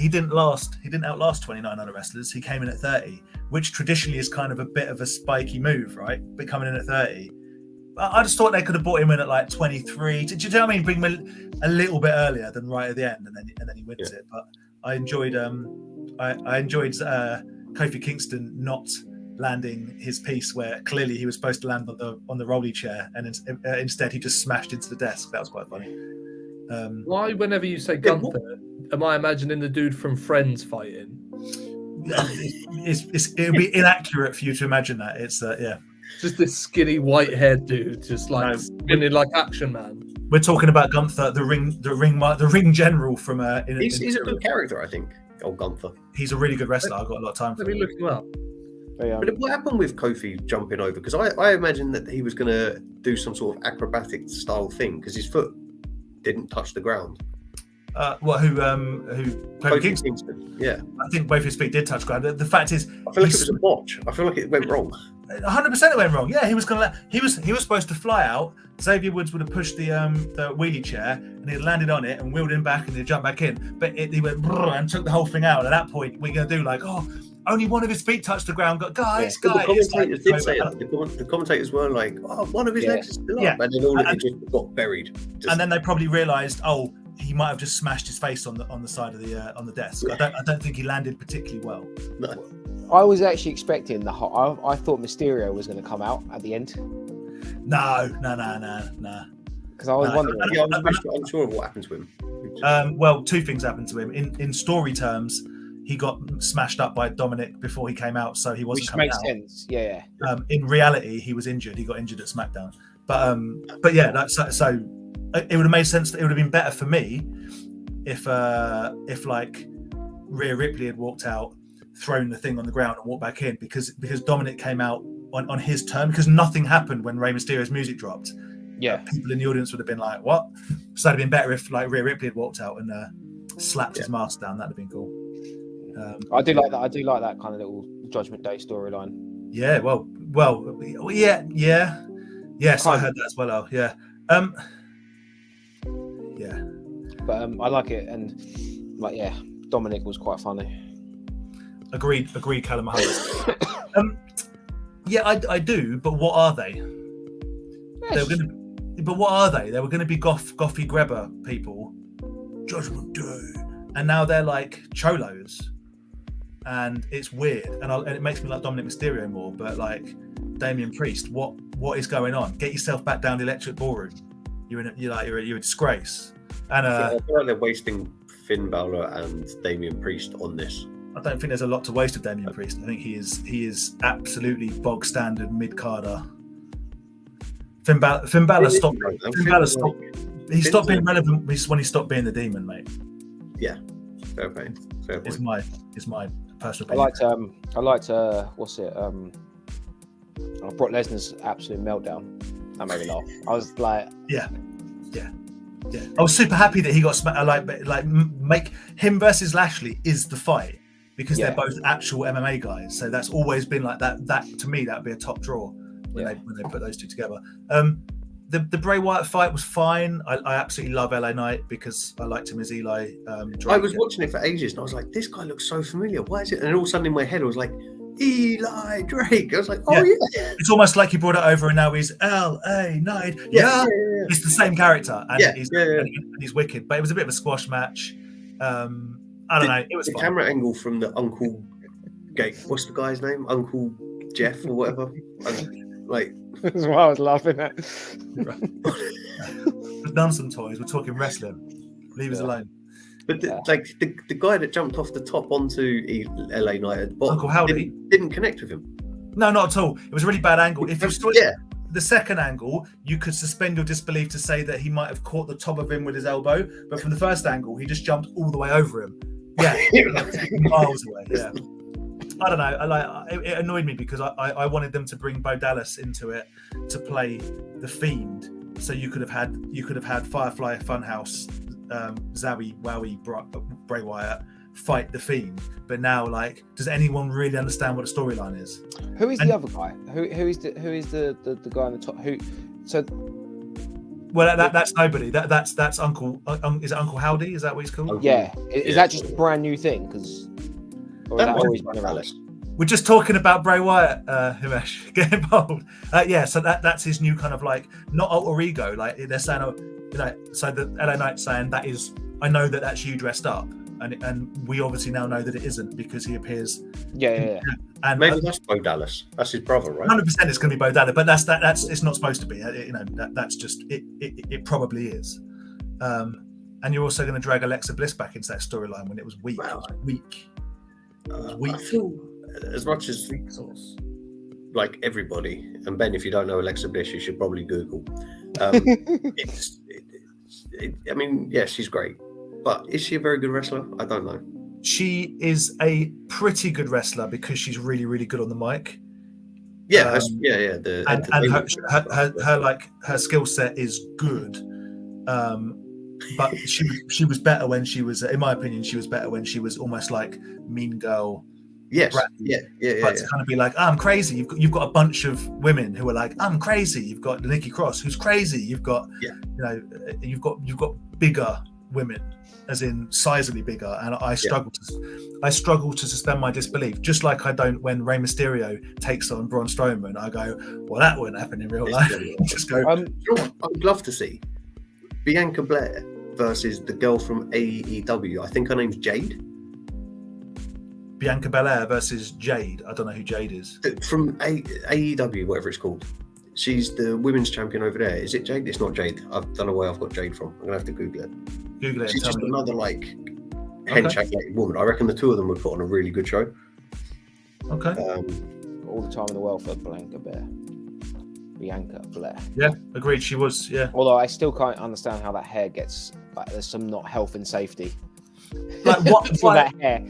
outlast 29 other wrestlers. He came in at 30, which traditionally is kind of a bit of a spiky move, right? But coming in at 30, I just thought they could have brought him in at like 23. Do you know what I mean? Bring him a little bit earlier than right at the end, and then he wins it. But I enjoyed Kofi Kingston not landing his piece where clearly he was supposed to land on the rolly chair, and instead he just smashed into the desk. That was quite funny. Why, whenever you say Gunther, am I imagining the dude from Friends fighting? It would be inaccurate for you to imagine that. It's just this skinny white-haired dude, just like spinning like Action Man. We're talking about Gunther, the ring general from. He's a good character, I think. Old Gunther. He's a really good wrestler. I've got a lot of time for Let me him. look him up. But what happened with Kofi jumping over? Because I imagine that he was going to do some sort of acrobatic style thing because his foot didn't touch the ground. Who Kofi Kingston? Yeah, I think both his feet did touch ground. The fact is, I feel like it was a botch. I feel like it went wrong. 100% it went wrong. Yeah, he was supposed to fly out. Xavier Woods would have pushed the wheelie chair, and he landed on it and wheeled him back, and he jumped back in. But he went and took the whole thing out. And at that point, we're going to do like, only one of his feet touched the ground. Guys. The commentators did say that. The commentators were like, one of his legs is still up, and then all of it just got buried. And then they probably realised, he might have just smashed his face on the side of the on the desk. Yeah. I don't think he landed particularly well. No. I was actually expecting I thought Mysterio was going to come out at the end. No. Because I was wondering. Yeah, I'm unsure of what happened to him. Well, two things happened to him. In story terms, he got smashed up by Dominic before he came out, so he wasn't Which coming makes out. sense. Yeah. In reality, he was injured. He got injured at SmackDown. But yeah, so it would have made sense. That it would have been better for me if like Rhea Ripley had walked out, thrown the thing on the ground, and walked back in because Dominic came out on his turn, because nothing happened when Rey Mysterio's music dropped. Yeah. People in the audience would have been like, "What?" So it'd have been better if like Rhea Ripley had walked out and slapped his mask down. That'd have been cool. I do like that. I do like that kind of little Judgment Day storyline. Yeah. Well. Yeah. Yes, I heard that as well. Yeah. Yeah. But I like it, and Dominic was quite funny. Agreed, Callum Harris. Yeah, I do. But what are they? But what are they? They were going to be gothy grabber people, Judgment Day, and now they're like cholos, and it's weird, and it makes me like Dominic Mysterio more. But like Damian Priest, what is going on? Get yourself back down the Electric Ballroom. You're a disgrace. And I feel like they're wasting Finn Balor and Damian Priest on this. I don't think there's a lot to waste of Damian Priest. I think he is absolutely bog standard mid carder. Finn Balor stopped. He stopped being relevant when he stopped being the Demon, mate. Yeah, fair point. Is my personal opinion. I liked what's it? Brock Lesnar's absolute meltdown. That made me laugh. I was like, yeah. I was super happy that he got make him versus Lashley is the fight, because they're both actual MMA guys. So that's always been like that. That to me, that would be a top draw when they put those two together. The Bray Wyatt fight was fine. I absolutely love LA Knight because I liked him as Eli. Drake. I was watching it for ages and I was like, this guy looks so familiar. Why is it? And all of a sudden in my head, I was like, Eli Drake. I was like, yeah. It's almost like he brought it over and now he's LA Knight. Yeah. It's the same character and he's wicked. But it was a bit of a squash match. I don't know. It was the fun. camera angle from the Uncle Gate. What's the guy's name? Uncle Jeff or whatever. That's what I was laughing at. We've done some toys. We're talking wrestling. Leave us alone. But the guy that jumped off the top onto LA Knight at the bottom, Uncle Howdy, didn't connect with him. No, not at all. It was a really bad angle. If you saw the second angle, you could suspend your disbelief to say that he might have caught the top of him with his elbow. But from the first angle, he just jumped all the way over him. Yeah, miles away. Yeah. I don't know. It annoyed me because I wanted them to bring Bo Dallas into it to play the Fiend, so you could have had Firefly Funhouse, Zowie Wowie Bray Wyatt fight the Fiend. But now, does anyone really understand what the storyline is? Who is the other guy? Who is the guy on the top? Well, that's nobody. That's Uncle. Is it Uncle Howdy? Is that what he's called? Yeah. Is that just a brand new thing? Because that always been around. We're just talking about Bray Wyatt, Himesh. Get involved. So that's his new kind of not alter ego. They're saying, so the LA Knight saying that is, I know that's you dressed up. and we obviously now know that it isn't because he appears. Yeah. And Maybe that's Bo Dallas. That's his brother, right? 100% it's going to be Bo Dallas, but that's it's not supposed to be. That's just it. It probably is. And you're also going to drag Alexa Bliss back into that storyline when it was weak. Wow. It was weak. It was weak. I feel as much as like everybody, and Ben, if you don't know Alexa Bliss, you should probably Google. I mean, yeah, she's great, but is she a very good wrestler? I don't know. She is a pretty good wrestler because she's really, really good on the mic. Yeah, her skill set is good. But she was better when she was, in my opinion, she was better when she was almost like Mean Girl. Yes. But to kind of be like, I'm crazy. You've got a bunch of women who are like, I'm crazy. You've got Nikki Cross, who's crazy. You've got, you've got bigger women, as in sizably bigger. And I struggle to suspend my disbelief. Just like I don't when Rey Mysterio takes on Braun Strowman. I go, well, that wouldn't happen in real life. Just go. You know what I would love to see Bianca Belair versus the girl from AEW. I think her name's Jade. Bianca Belair versus Jade. I don't know who Jade is. From AEW, whatever it's called. She's the women's champion over there. Is it Jade? It's not Jade. I don't know where I've got Jade from. I'm going to have to Google it. Google it. She's just another hench woman. I reckon the two of them would put on a really good show. Okay. All the time in the world for Bianca Belair. Yeah, agreed. She was, yeah. Although I still can't understand how that hair gets, like, there's some not health and safety. Like what for that hair.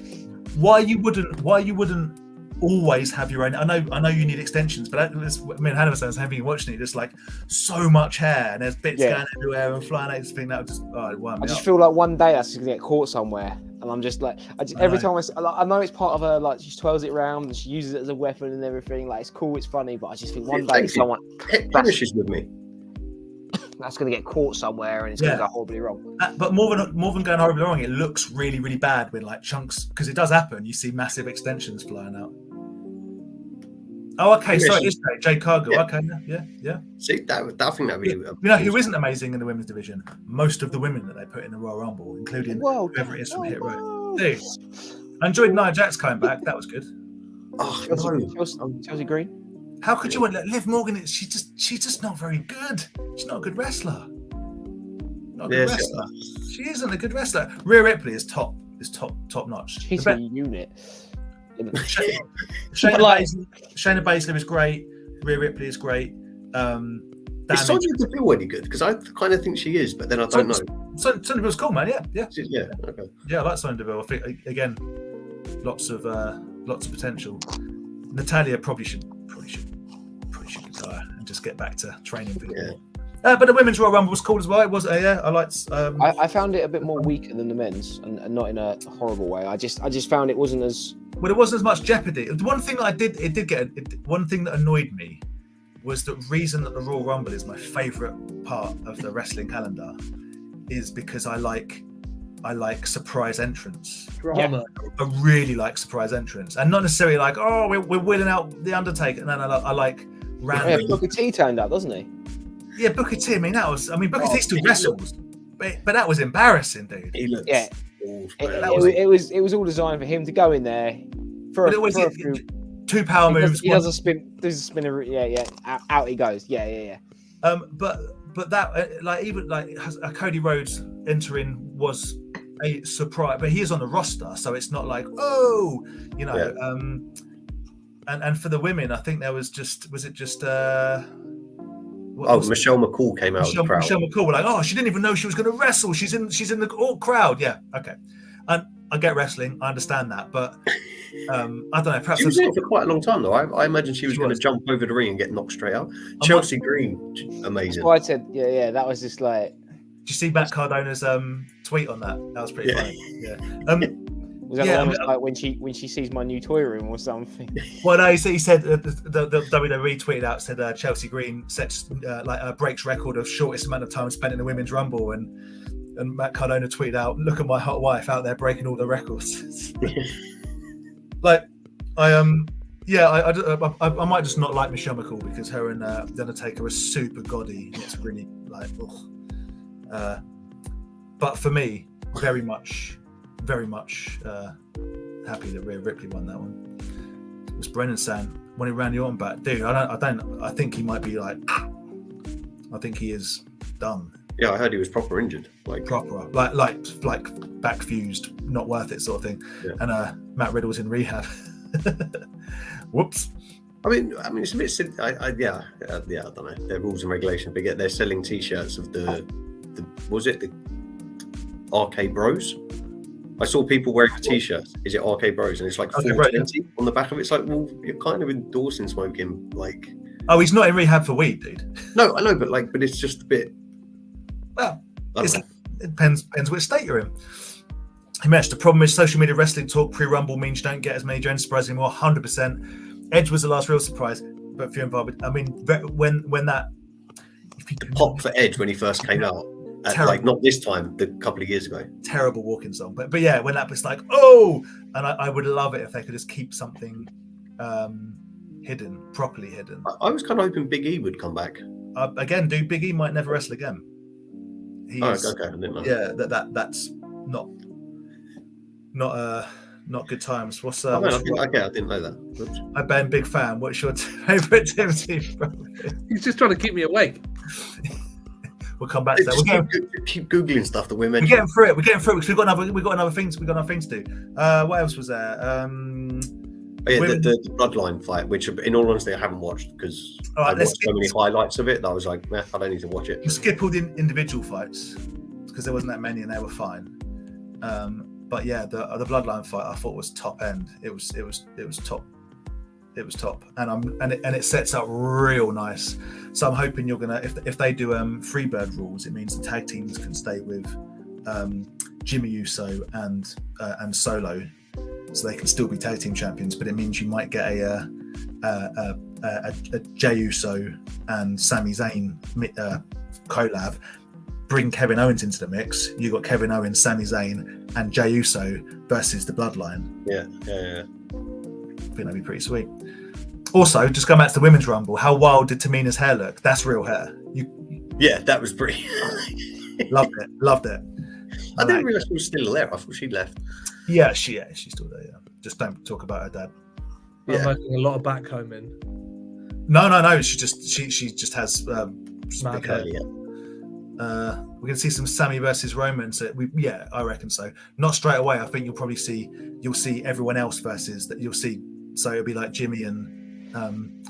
Why you wouldn't always have your own? I know you need extensions, but Hannah was having you watching it, just like so much hair and there's bits going everywhere and flying out. That would just wind me I just up. feel like one day that's gonna get caught somewhere, and I'm just like, every time I know it's part of her, like she twirls it around and she uses it as a weapon and everything. Like it's cool, it's funny, but I just think one day someone finishes with me. That's going to get caught somewhere and it's going to go horribly wrong. But more than going horribly wrong, it looks really, really bad when like chunks, because it does happen. You see massive extensions flying out. Oh, okay. Sorry, it's Jade Cargill. Yeah. Okay, yeah. See, I think that'd be. You know who isn't amazing in the women's division? Most of the women that they put in the Royal Rumble, including whoever it is from Hit Row. Dude, I enjoyed Nia Jax coming back. That was good. Oh, Chelsea Green. How could you want Liv Morgan? She's just not very good. She's not a good wrestler. Not a good wrestler. She isn't a good wrestler. Rhea Ripley is top notch. She's a unit. Shayna Baszler is great. Rhea Ripley is great. Is Sonya Deville any good? Because I kind of think she is, but then I don't know. Sonya Deville's cool, man. Yeah. Okay. Yeah, I like Sonya Deville. I think again, lots of potential. Natalia probably should retire and just get back to training people. Yeah. But the women's Royal Rumble was cool as well. It was, I liked. I found it a bit more weaker than the men's, and not in a horrible way. I just found it wasn't as. Well, it wasn't as much jeopardy. The one thing that one thing that annoyed me was the reason that the Royal Rumble is my favourite part of the wrestling calendar is because I like surprise entrance. Drama. I really like surprise entrance, and not necessarily like, oh, we're wheeling out the Undertaker. No, I like random. Yeah, Booker T turned up, doesn't he? Yeah, Booker T. I mean, Booker T still wrestles, but that was embarrassing, dude. He looks. Yeah. It was all designed for him to go in there for a few. Two power moves. He does a spinner. Yeah. Out he goes. Yeah. But that even Cody Rhodes entering was a surprise, but he is on the roster, so it's not like And for the women, I think there was Michelle McCool came out of the crowd. Michelle McCool were like, she didn't even know she was going to wrestle. She's in the crowd. Yeah, okay. And I get wrestling. I understand that, but I don't know. Perhaps she was there for quite a long time, though. I imagine she was going to jump over the ring and get knocked straight out. Chelsea Green, amazing. That's why I said, yeah. That was just like. Did you see Matt Cardona's tweet on that? That was pretty funny. Yeah. Was that like when she sees my new toy room or something? Well, no, he said the WWE tweeted out, said Chelsea Green sets breaks record of shortest amount of time spent in the Women's Rumble, and Matt Cardona tweeted out, "Look at my hot wife out there breaking all the records." I might just not like Michelle McCool because her and The Undertaker are super gaudy. It's really like, but for me, very much very much happy that Rhea Ripley won that one. It was Brennan saying when he ran the Orton back, dude. I think he might be like. I think he is done. Yeah, I heard he was proper injured. Proper, like back fused, not worth it sort of thing. Yeah. And Matt Riddle's in rehab. Whoops. I mean, it's a bit silly. I don't know. They're rules and regulations, but yet they're selling T-shirts of the Arcade Bros. I saw people wearing a T-shirt. Is it Arcade Bros? And it's like 420 on the back of it. It's like, well, you're kind of endorsing smoking, like. Oh, he's not in rehab for weed, dude. No, I know, but it's just a bit. Well, it depends which state you're in. He mentioned the problem is social media wrestling talk pre-Rumble means you don't get as many Jones surprises anymore. 100%. Edge was the last real surprise, but few involved. I mean, when that the pop for Edge when he first came out, like not this time, a couple of years ago. Terrible walking song, but yeah, when that was like, oh, and I would love it if they could just keep something hidden, properly hidden. I was kind of hoping Big E would come back. Again, dude, Big E might never wrestle again. Okay, I didn't know. Yeah, that's not good times. I didn't know that. Oops. I've been big fan. What's your favourite team? He's just trying to keep me awake. We'll come back to that. Keep googling stuff that we're mentioning. We're getting through it because we've got another things to do. What else was there? The Bloodline fight, which in all honesty I haven't watched because I watched so many highlights of it that I was like, I don't need to watch it. You skip all the individual fights because there wasn't that many and they were fine. But yeah, the Bloodline fight I thought was top end. It was top. It was top, and it sets up real nice. So I'm hoping you're gonna if they do Freebird rules, it means the tag teams can stay with Jimmy Uso and Solo, so they can still be tag team champions. But it means you might get a Jey Uso and Sami Zayn collab. Bring Kevin Owens into the mix. You got Kevin Owens, Sami Zayn, and Jey Uso versus the Bloodline. Yeah. I think that'd be pretty sweet. Also, just going back to the women's rumble, how wild did Tamina's hair look? That's real hair. Yeah, that was pretty. Loved it. I didn't realise she was still there. I thought she'd left. Yeah, she's still there. Yeah, just don't talk about her dad. I'm making a lot of backcombing. No. She just has big hair. We're going to see some Sammy versus Roman. So I reckon so. Not straight away. I think you'll see everyone else versus that. You'll see. So it'll be like Jimmy and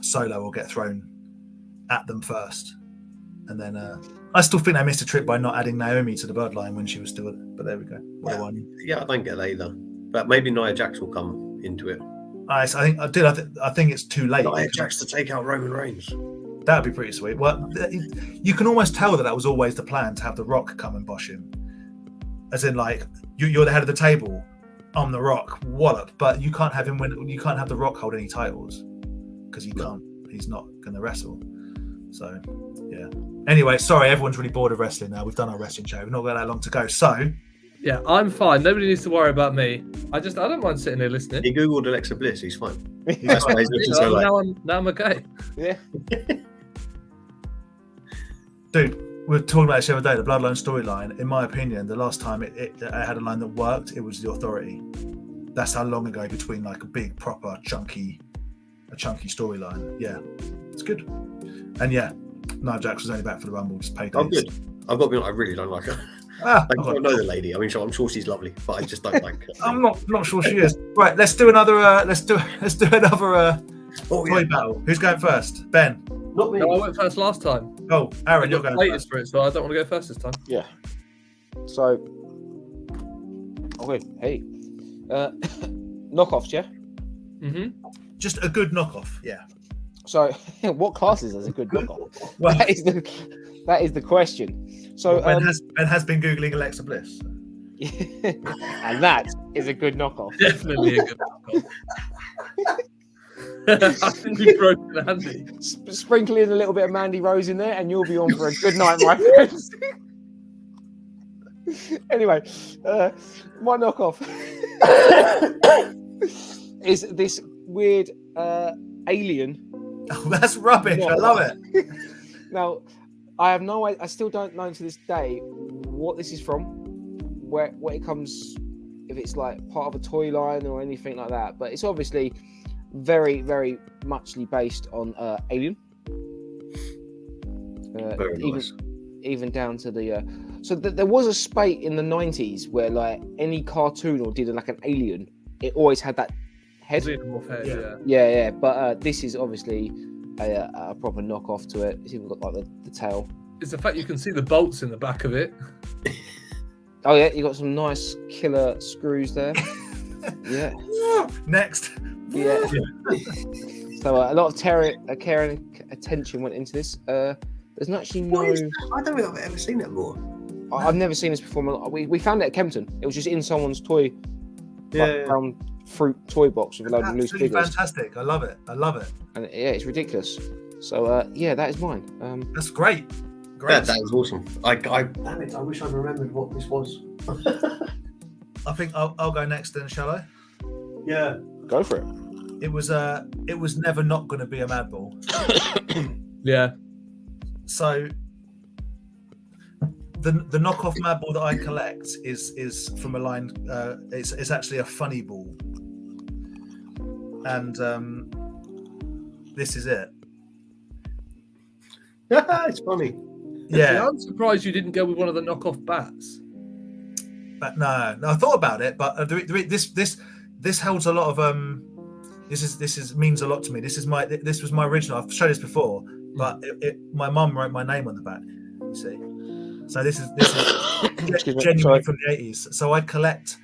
Solo will get thrown at them first, and then I still think they missed a trick by not adding Naomi to the Bloodline when she was still. But there we go. Yeah, I don't get that either. But maybe Nia Jax will come into it. I think it's too late. Nia Jax to take out Roman Reigns. That'd be pretty sweet. Well, you can almost tell that was always the plan to have The Rock come and bosh him. As in, like, you're the head of the table, I'm The Rock, wallop. But you can't have him you can't have The Rock hold any titles because he's not going to wrestle. So, yeah. Anyway, sorry, everyone's really bored of wrestling now. We've done our wrestling show. We've not got that long to go. So, yeah, I'm fine. Nobody needs to worry about me. I don't mind sitting there listening. He googled Alexa Bliss. He's fine. That's why he's looking so late. Now I'm okay. Yeah. Dude, we were talking about this the other day, the Bloodline storyline. In my opinion, the last time it had a line that worked, it was The Authority. That's how long ago between like a big, proper, chunky storyline. Yeah, it's good. And yeah, Nia Jax was only back for the Rumble, just paid. Oh, good. I've got to be honest, I really don't like her. I don't know the lady. I mean, I'm sure she's lovely, but I just don't like her. I'm not sure she is. Right, let's do another. Let's do another toy battle. Who's going first? Ben. Not me. No, I went first last time. Oh, Aaron, you're going first. For it, so I don't want to go first this time. Yeah. So, okay. Hey, knockoffs, yeah. Just a good knockoff, yeah. So, what classes as a good knockoff? Well, that is the question. So, Ben has been googling Alexa Bliss, and that is a good knockoff. Definitely a good knockoff. I think we've broken Andy. Sprinkle in a little bit of Mandy Rose in there, and you'll be on for a good night, my friends. Anyway, my knockoff is this weird alien. Oh, that's rubbish. I love it. Now, I have no idea. I still don't know to this day what this is from, what it comes, if if it's like part of a toy line or anything like that. But it's obviously very, very muchly based on Alien. Very nice. Even down to the. So there was a spate in the 90s where like any cartoon or did like an alien, it always had that head. Xenomorph head, Yeah. But this is obviously a proper knockoff to it. It's even got like the tail. It's the fact you can see the bolts in the back of it. Oh yeah, you got some nice killer screws there. Yeah. Next. Yeah. So a lot of care and attention went into this. There's not actually no. I don't think I've ever seen that before. I've never seen this before. We found it at Kempton. It was just in someone's toy, brown fruit toy box with a load of loose figures. Fantastic! I love it. And yeah, it's ridiculous. So yeah, that is mine. That's great. That is awesome. Damn it! I wish I'd remembered what this was. I think I'll go next then, shall I? Yeah. Go for it. It was never not going to be a Mad Ball. Yeah. So the knockoff Mad Ball that I collect is from a line. It's actually a funny ball, and this is it. It's funny. Yeah, I'm surprised you didn't go with one of the knockoff bats. but no, I thought about it, but this holds a lot of This means a lot to me. This was my original. I've shown this before, but my mum wrote my name on the back. You see, so this is genuinely from the 80s. So I collect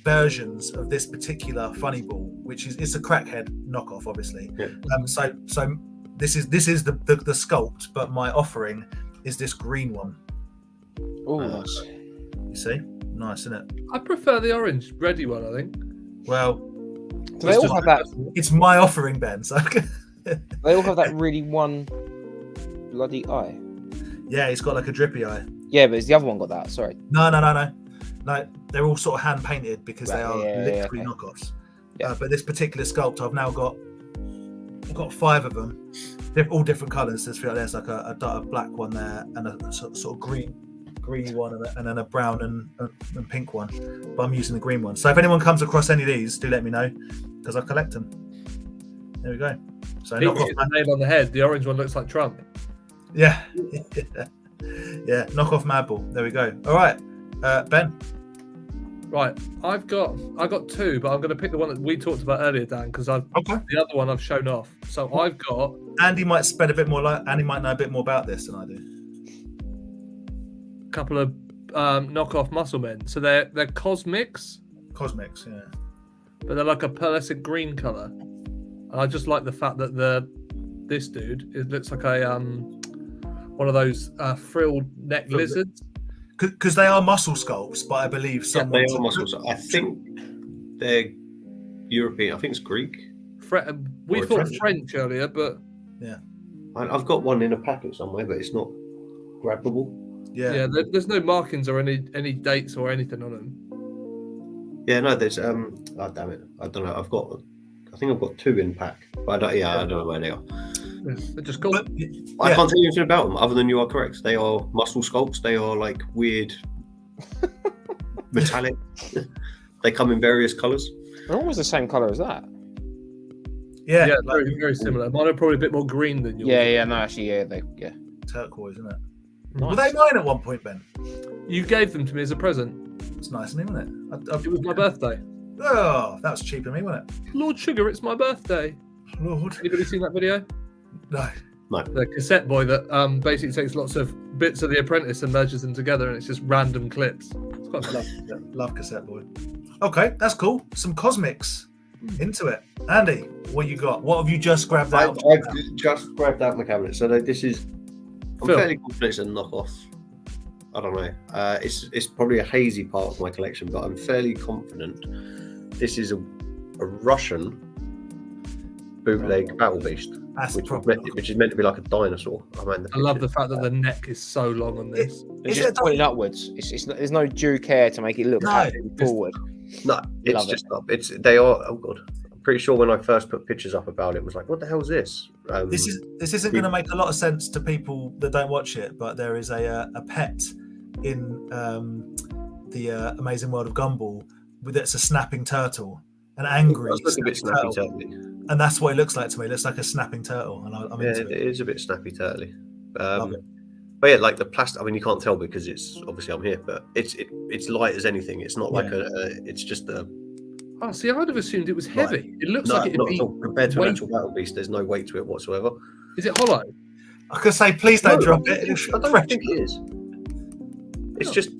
versions of this particular funny ball, which is it's a crackhead knockoff, obviously. Yeah. So this is the sculpt, but my offering is this green one. Oh, nice. You see, nice, isn't it? I prefer the orange, ready one. I think. Well, Do they all have that? it's my offering, Ben. So They all have that really one bloody eye. yeah, it's got like a drippy eye. Yeah, but it's the other one got that. Sorry. No, they're all sort of hand painted because they are literally knockoffs. Yeah. But this particular sculpt, I've got 5 of them. They're all different colours. There's like a black one there, and a sort of green one, and then a brown and pink one. But I'm using the green one. So if anyone comes across any of these, do let me know because I collect them. There we go. So Pink is the name on the head. The orange one looks like Trump. yeah, knockoff Mad Ball. There we go. All right, Ben. Right, I've got 2, but I'm going to pick the one that we talked about earlier, Dan, because the other one I've shown off. So I've got. Andy might spend a bit more. Andy might know a bit more about this than I do. A couple of knockoff muscle men. So they're cosmics, yeah. but they're like a pearlescent green color. And I just like the fact that this dude, it looks like a one of those frilled neck lizards. Because they are muscle sculpts, but I believe they are muscles. I think they're European. I think it's Greek. We thought French earlier, but yeah, I've got one in a packet somewhere, but it's not grabbable. Yeah. There's no markings or any dates or anything on them. Yeah, no, there's oh damn it, I don't know. I think I've got 2 in pack, but I don't know where they are. Yeah, they're just cool. I can't tell you anything about them other than you are correct. They are muscle sculpts. They are like weird metallic. They come in various colours. They're almost the same color as that. Yeah, very, very similar. Mine are probably a bit more green than yours. Yeah, no, actually, yeah. turquoise, isn't it? Nice. Were they mine at one point, Ben? You gave them to me as a present. It's nice of me, wasn't it? It was my birthday. Oh, that was cheap of me, wasn't it? Lord Sugar, it's my birthday. Lord. Anybody seen that video? No. The cassette boy that basically takes lots of bits of The Apprentice and merges them together, and it's just random clips. It's quite fun. Love Cassette Boy. Okay, that's cool. Some cosmics into it. Andy, what you got? What have you just grabbed out? I've just grabbed out my cabinet. So this is. I'm fairly confident it's a knockoff. I don't know. It's probably a hazy part of my collection, but I'm fairly confident this is a Russian bootleg battle beast, which is meant to be like a dinosaur. I love the fact that the neck is so long on this. It's just pointing upwards. It's not, there's no due care to make it look forward. No, it's just up. They are. Oh god. I'm pretty sure when I first put pictures up about it was like, what the hell is this? This isn't going to make a lot of sense to people that don't watch it, but there is a pet in the Amazing World of Gumball with it's a snapping turtle, an angry. It does look a bit snappy turtle. turtly. And that's what it looks like to me. It looks like a snapping turtle, and I'm Yeah, into it it. is a bit snappy turtly. Love it. But yeah, like the plastic. I mean, you can't tell because it's obviously I'm here, but it's light as anything. It's not like it's just a. Oh, see, I'd have assumed it was heavy. It looks No, like it'd not be. at all. Compared to an weight- actual battle beast, there's no weight to it whatsoever. Is it hollow? I could say, please don't No, drop I it. don't think it is. It's just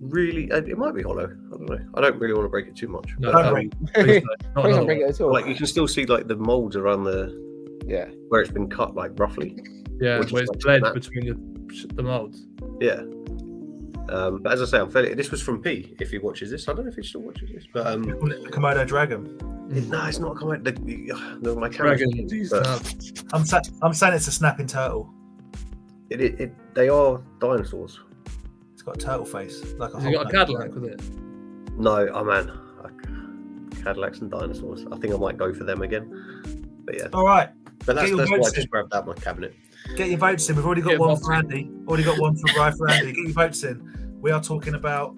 really. It might be hollow. I don't know. I don't really want to break it too much. No, Don't no, break. please Please no, not don't another break one. it at all. Like you can still see like the molds around the Yeah. where it's been cut, like roughly. Yeah, Or just where it's like bled snap. between the molds. Yeah. But as I say, I'm fairly. This was from P. If he watches this, I don't know if he still watches this, but We call it the Komodo dragon. no, it's not coming. My camera. Dragon, geez, but I'm saying it's a snapping turtle. They are dinosaurs. It's got a turtle face, like a Has it got a whole- Cadillac with it? No, oh man, Cadillacs and dinosaurs. I think I might go for them again. But yeah, All right, but that's Get your why I votes just in. grabbed out my cabinet. get your votes in. We've already got Get one votes for in. Andy. Already got one for Andy. Get your votes in. We are talking about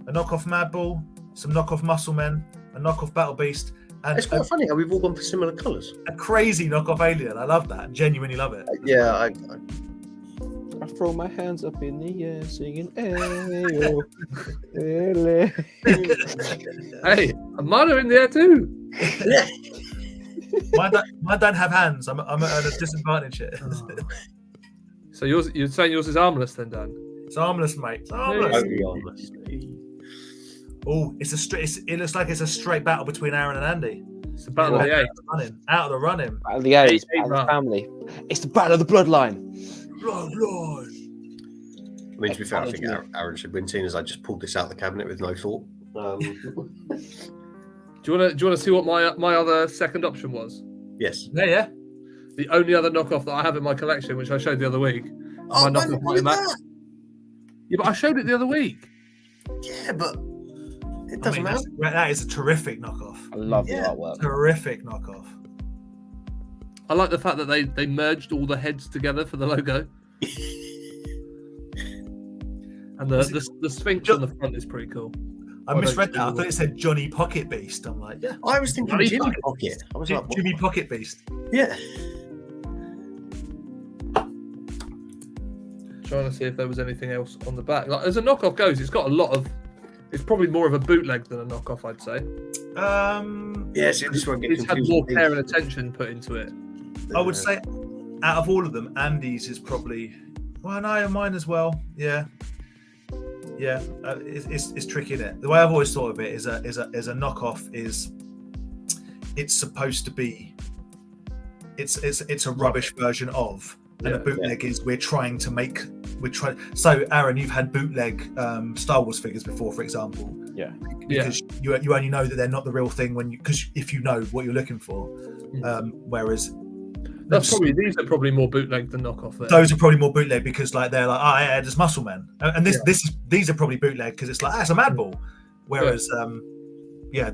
a knockoff Mad Bull, some knockoff Muscle Men, a knockoff Battle Beast, and It's quite funny how we've all gone for similar colours. a crazy knockoff Alien. I love that. Genuinely love it. Yeah, I throw my hands up in the air singing "Ayo, ele." Hey, a mother in there too. Mine don't have hands. I'm at a disadvantage here. So you're saying yours is armless then, Dan? It's armless, mate. It's Yeah. armless. Totally honest. Oh, it looks like it's a straight battle between Aaron and Andy. It's the battle of the eight. Out of the running. Battle of the A's, Eight battle of the round. family. It's the battle of the bloodline. Bloodline. I mean, to be fair, I think Aaron should win, seeing as I just pulled this out of the cabinet with no thought. Do you want to see what my other second option was? Yes. Yeah. The only other knockoff that I have in my collection, which I showed the other week. Oh, My man, knockoff look at Mighty Max. that. Yeah, but I showed it the other week. Yeah, but it I doesn't mean, matter. that is a terrific knockoff. I love Yeah. the artwork. Terrific knockoff. I like the fact that they merged all the heads together for the logo. And the Sphinx on the front is pretty cool. I misread that. I thought it said Johnny Pocket Beast. I'm like, yeah. I was thinking Bloody Jimmy fuck. Pocket. I was like, what? Jimmy Pocket Beast. Yeah. Trying to see if there was anything else on the back. Like, as a knockoff goes, it's got a lot of. It's probably more of a bootleg than a knockoff, I'd say. Yeah, so this one gets It's had more care and attention put into it. I would say, out of all of them, Andy's is probably. Well, no, mine as well. Yeah. Yeah, it's tricky, isn't it? The way I've always thought of it is a knockoff is. It's supposed to be. It's a rubbish version of. And a bootleg is we're trying. So Aaron, you've had bootleg Star Wars figures before, for example. Yeah. Because you only know that they're not the real thing because if you know what you're looking for. Whereas These are probably more bootleg than knockoff. There. those are probably more bootleg because they're like, oh yeah, there's Muscle Men, and these are probably bootleg because it's like it's a Mad Bull. Whereas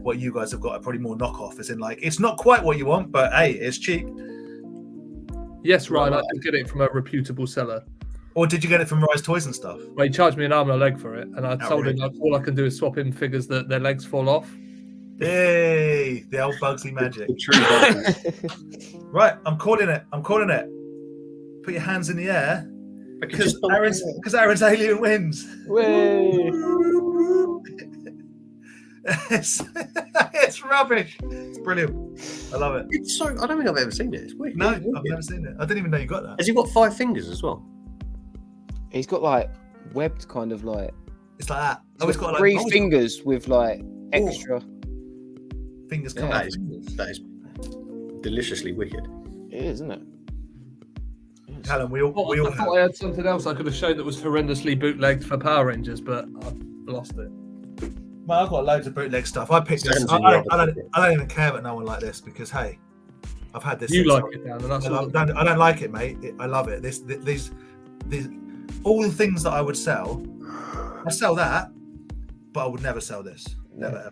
what you guys have got are probably more knockoff, as in like it's not quite what you want, but hey, it's cheap. Yes, Ryan, I did get it from a reputable seller. Or did you get it from Rise Toys and stuff? Well, he charged me an arm and a leg for it, and I told him really? like, all I can do is swap him figures that their legs fall off. Hey, the old Bugsy magic. Right, I'm calling it. Put your hands in the air because Aaron's alien wins. Way. It's rubbish. It's brilliant. I love it. It's so. I don't think I've ever seen it. It's weird. No, I've never seen it. I didn't even know you got that. Has he got 5 fingers as well? He's got like webbed kind of like. It's like that. Oh, it's got like three fingers with like extra. Fingers coming Yeah. out. That is deliciously wicked. It is, isn't it? Callum, we all I thought I had something else I could have shown that was horrendously bootlegged for Power Rangers, but I've lost it. Man, I've got loads of bootleg stuff. I picked this. Send I in your don't even care about no one like this because hey, I've had this. You since like I- it, Dan, and that's I all. don't like it, mate. I love it. These all the things that I would sell. I sell that, but I would never sell this. Never, ever,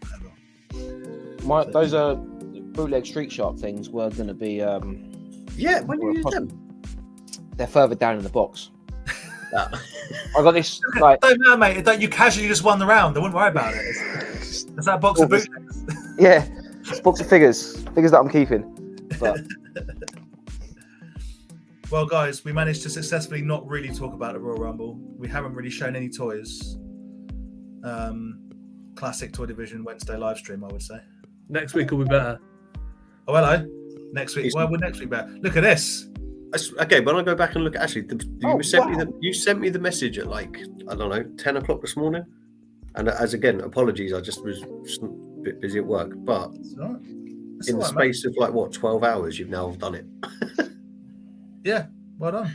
ever. Those are bootleg Street Sharp things were going to be. Yeah, when you use them. They're further down in the box. Ah. I got this like. Don't know, mate. Don't you casually just won the round? I wouldn't worry about it. Is that a box of Box. bootlegs? Yeah, it's a box of figures that I'm keeping. But Well, guys, we managed to successfully not really talk about the Royal Rumble. We haven't really shown any toys. Classic Toy Division Wednesday live stream, I would say. Next week will be better. Oh, hello. Next week. Well, next week better. Look at this. Okay, when I go back and look at actually, Oh, you sent me the message at like, I don't know, 10 o'clock this morning. And as again, apologies, I just was a bit busy at work. But It's all right. It's in all the right, mate. space of like what, 12 hours, you've now done it. Yeah, well done.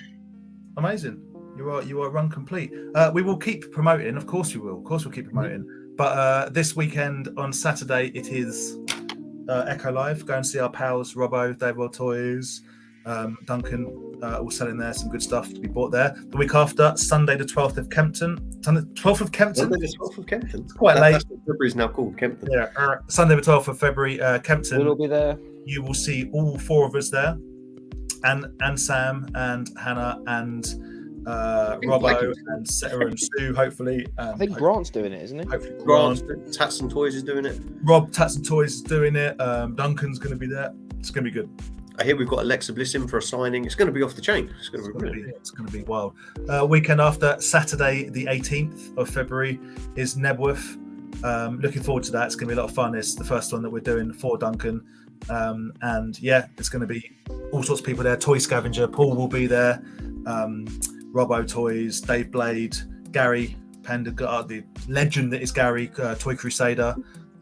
Amazing. You are run complete. We will keep promoting, of course we will. Of course we'll keep promoting. But this weekend on Saturday it is Echo Live. Go and see our pals Robbo, Dave World Toys, Duncan, all selling there some good stuff to be bought there. The week after, Sunday the 12th of Kempton. Sunday the 12th of Kempton? Sunday the 12th of Kempton. It's quite late. That's what February is now called, Kempton. Yeah, Sunday the 12th of February, Kempton. we'll all be there. You will see all four of us there. And Sam and Hannah and Robbo and Sarah and Sue, hopefully. I think Grant's doing it, isn't he? Hopefully Grant, Tats and Toys is doing it. Rob Tats and Toys is doing it. Duncan's going to be there. It's going to be good. I hear we've got Alexa Bliss in for a signing. It's going to be off the chain. It's going to be brilliant. It's going to be wild. Weekend after, Saturday the 18th of February is Nebworth. Looking forward to that. It's going to be a lot of fun. It's the first one that we're doing for Duncan. And yeah, it's going to be all sorts of people there. Toy Scavenger, Paul will be there. Robbo Toys, Dave Blade, Gary Pendergast, the legend that is Gary, Toy Crusader.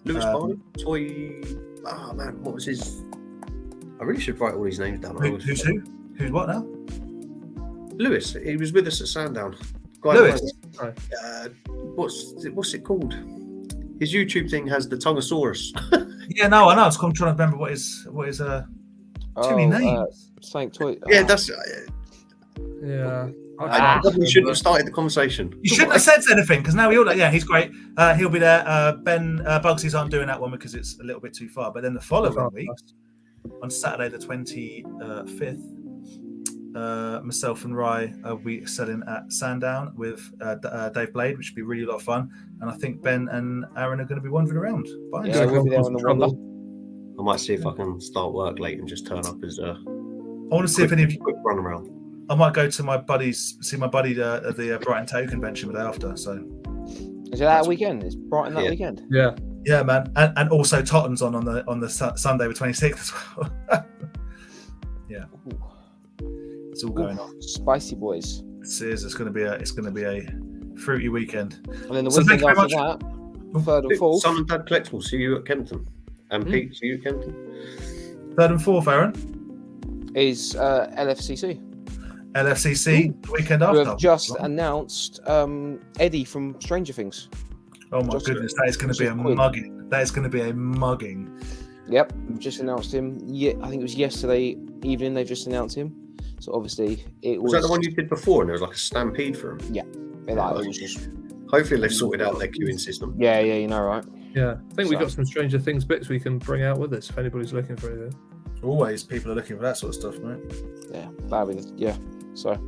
Lewis Barney, Toy. Oh man, what was his? I really should write all these names down. Who's who? Who's what now? Lewis. He was with us at Sandown. Lewis. What's it called? His YouTube thing has the Tongosaurus. Yeah, no, I know. I'm trying to remember what is too many names. Saint Toy. Yeah, that's. Yeah. I probably shouldn't have started the conversation. You shouldn't have said anything because now we all. Yeah, he's great. He'll be there. Ben Bugsy's aren't doing that one because it's a little bit too far. But then the following week, on Saturday the 25th, myself and Rye will be selling at Sandown with Dave Blade, which will be really a lot of fun. And I think Ben and Aaron are going to be wandering around. Yeah, we'll be there on the Wonder. I might see if I can start work late and just turn up as a. I want to see if any of you. Quick run around. I might go to my buddies, see my buddy at the Brighton Tow convention the day after. So is it that weekend? It's Brighton that weekend. Yeah. Yeah, man, and also Tottenham's on the Sunday the 26th as well. Yeah, it's all going on. Spicy boys. It's going to be a fruity weekend. And then the So weekend thank you after very that, third and fourth. Son and Dad Collectibles, see you at Kempton. And Pete, see you at Kempton. Third and fourth, Aaron. Is LFCC. LFCC the weekend Who after. have just announced Eddie from Stranger Things. Oh my just- goodness, that is going to be a just quit. mugging. That is going to be a mugging. Yep, we've just announced him. Yeah, I think it was yesterday evening. They've just announced him. So obviously it Was that the one you did before and there was like a stampede for him? it was just. Hopefully they've sorted out their queuing system. Yeah, you know, right? Yeah. I think we've So- got some Stranger Things bits we can bring out with us if anybody's looking for anything. Always people are looking for that sort of stuff, mate. Yeah, So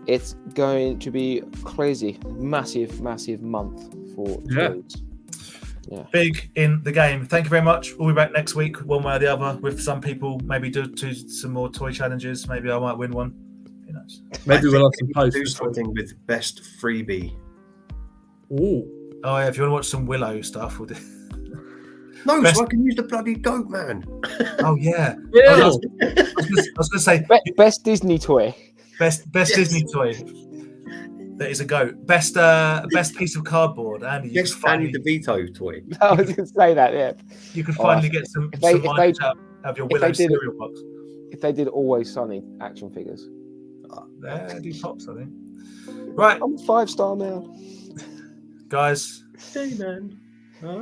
it's going to be crazy, massive month for Yeah. toys. Yeah. Big in the game. Thank you very much. We'll be back next week, one way or the other, with some people. Maybe do some more toy challenges. Maybe I might win one. Who knows? Maybe we'll have some do posts. something with best freebie. Ooh. Oh yeah, if you want to watch some Willow stuff, we'll do. No, Best- so I can use the bloody goat man. Oh yeah. Yeah. I was going to say Best Disney toy. best Yes. Disney toy. That is a goat. Best piece of cardboard. Andy, you Yes, can Danny finally, DeVito toy. I was going to say that. Yeah. you can Oh, finally get some if they- mileage out of your if Willow they did it- cereal box. If they did Always Sunny action figures, There, do tops, I think. Right, I'm a 5-star man. guys. Hey, man.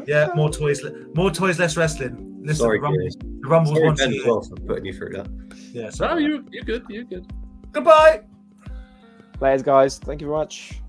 Yeah, more toys, less wrestling. Listen, Sorry, the Rumble's Sorry, once a Ben, as year. well, for putting you through that. Yeah, No, sorry. you're good. You're good. Goodbye. Players, guys. Thank you very much.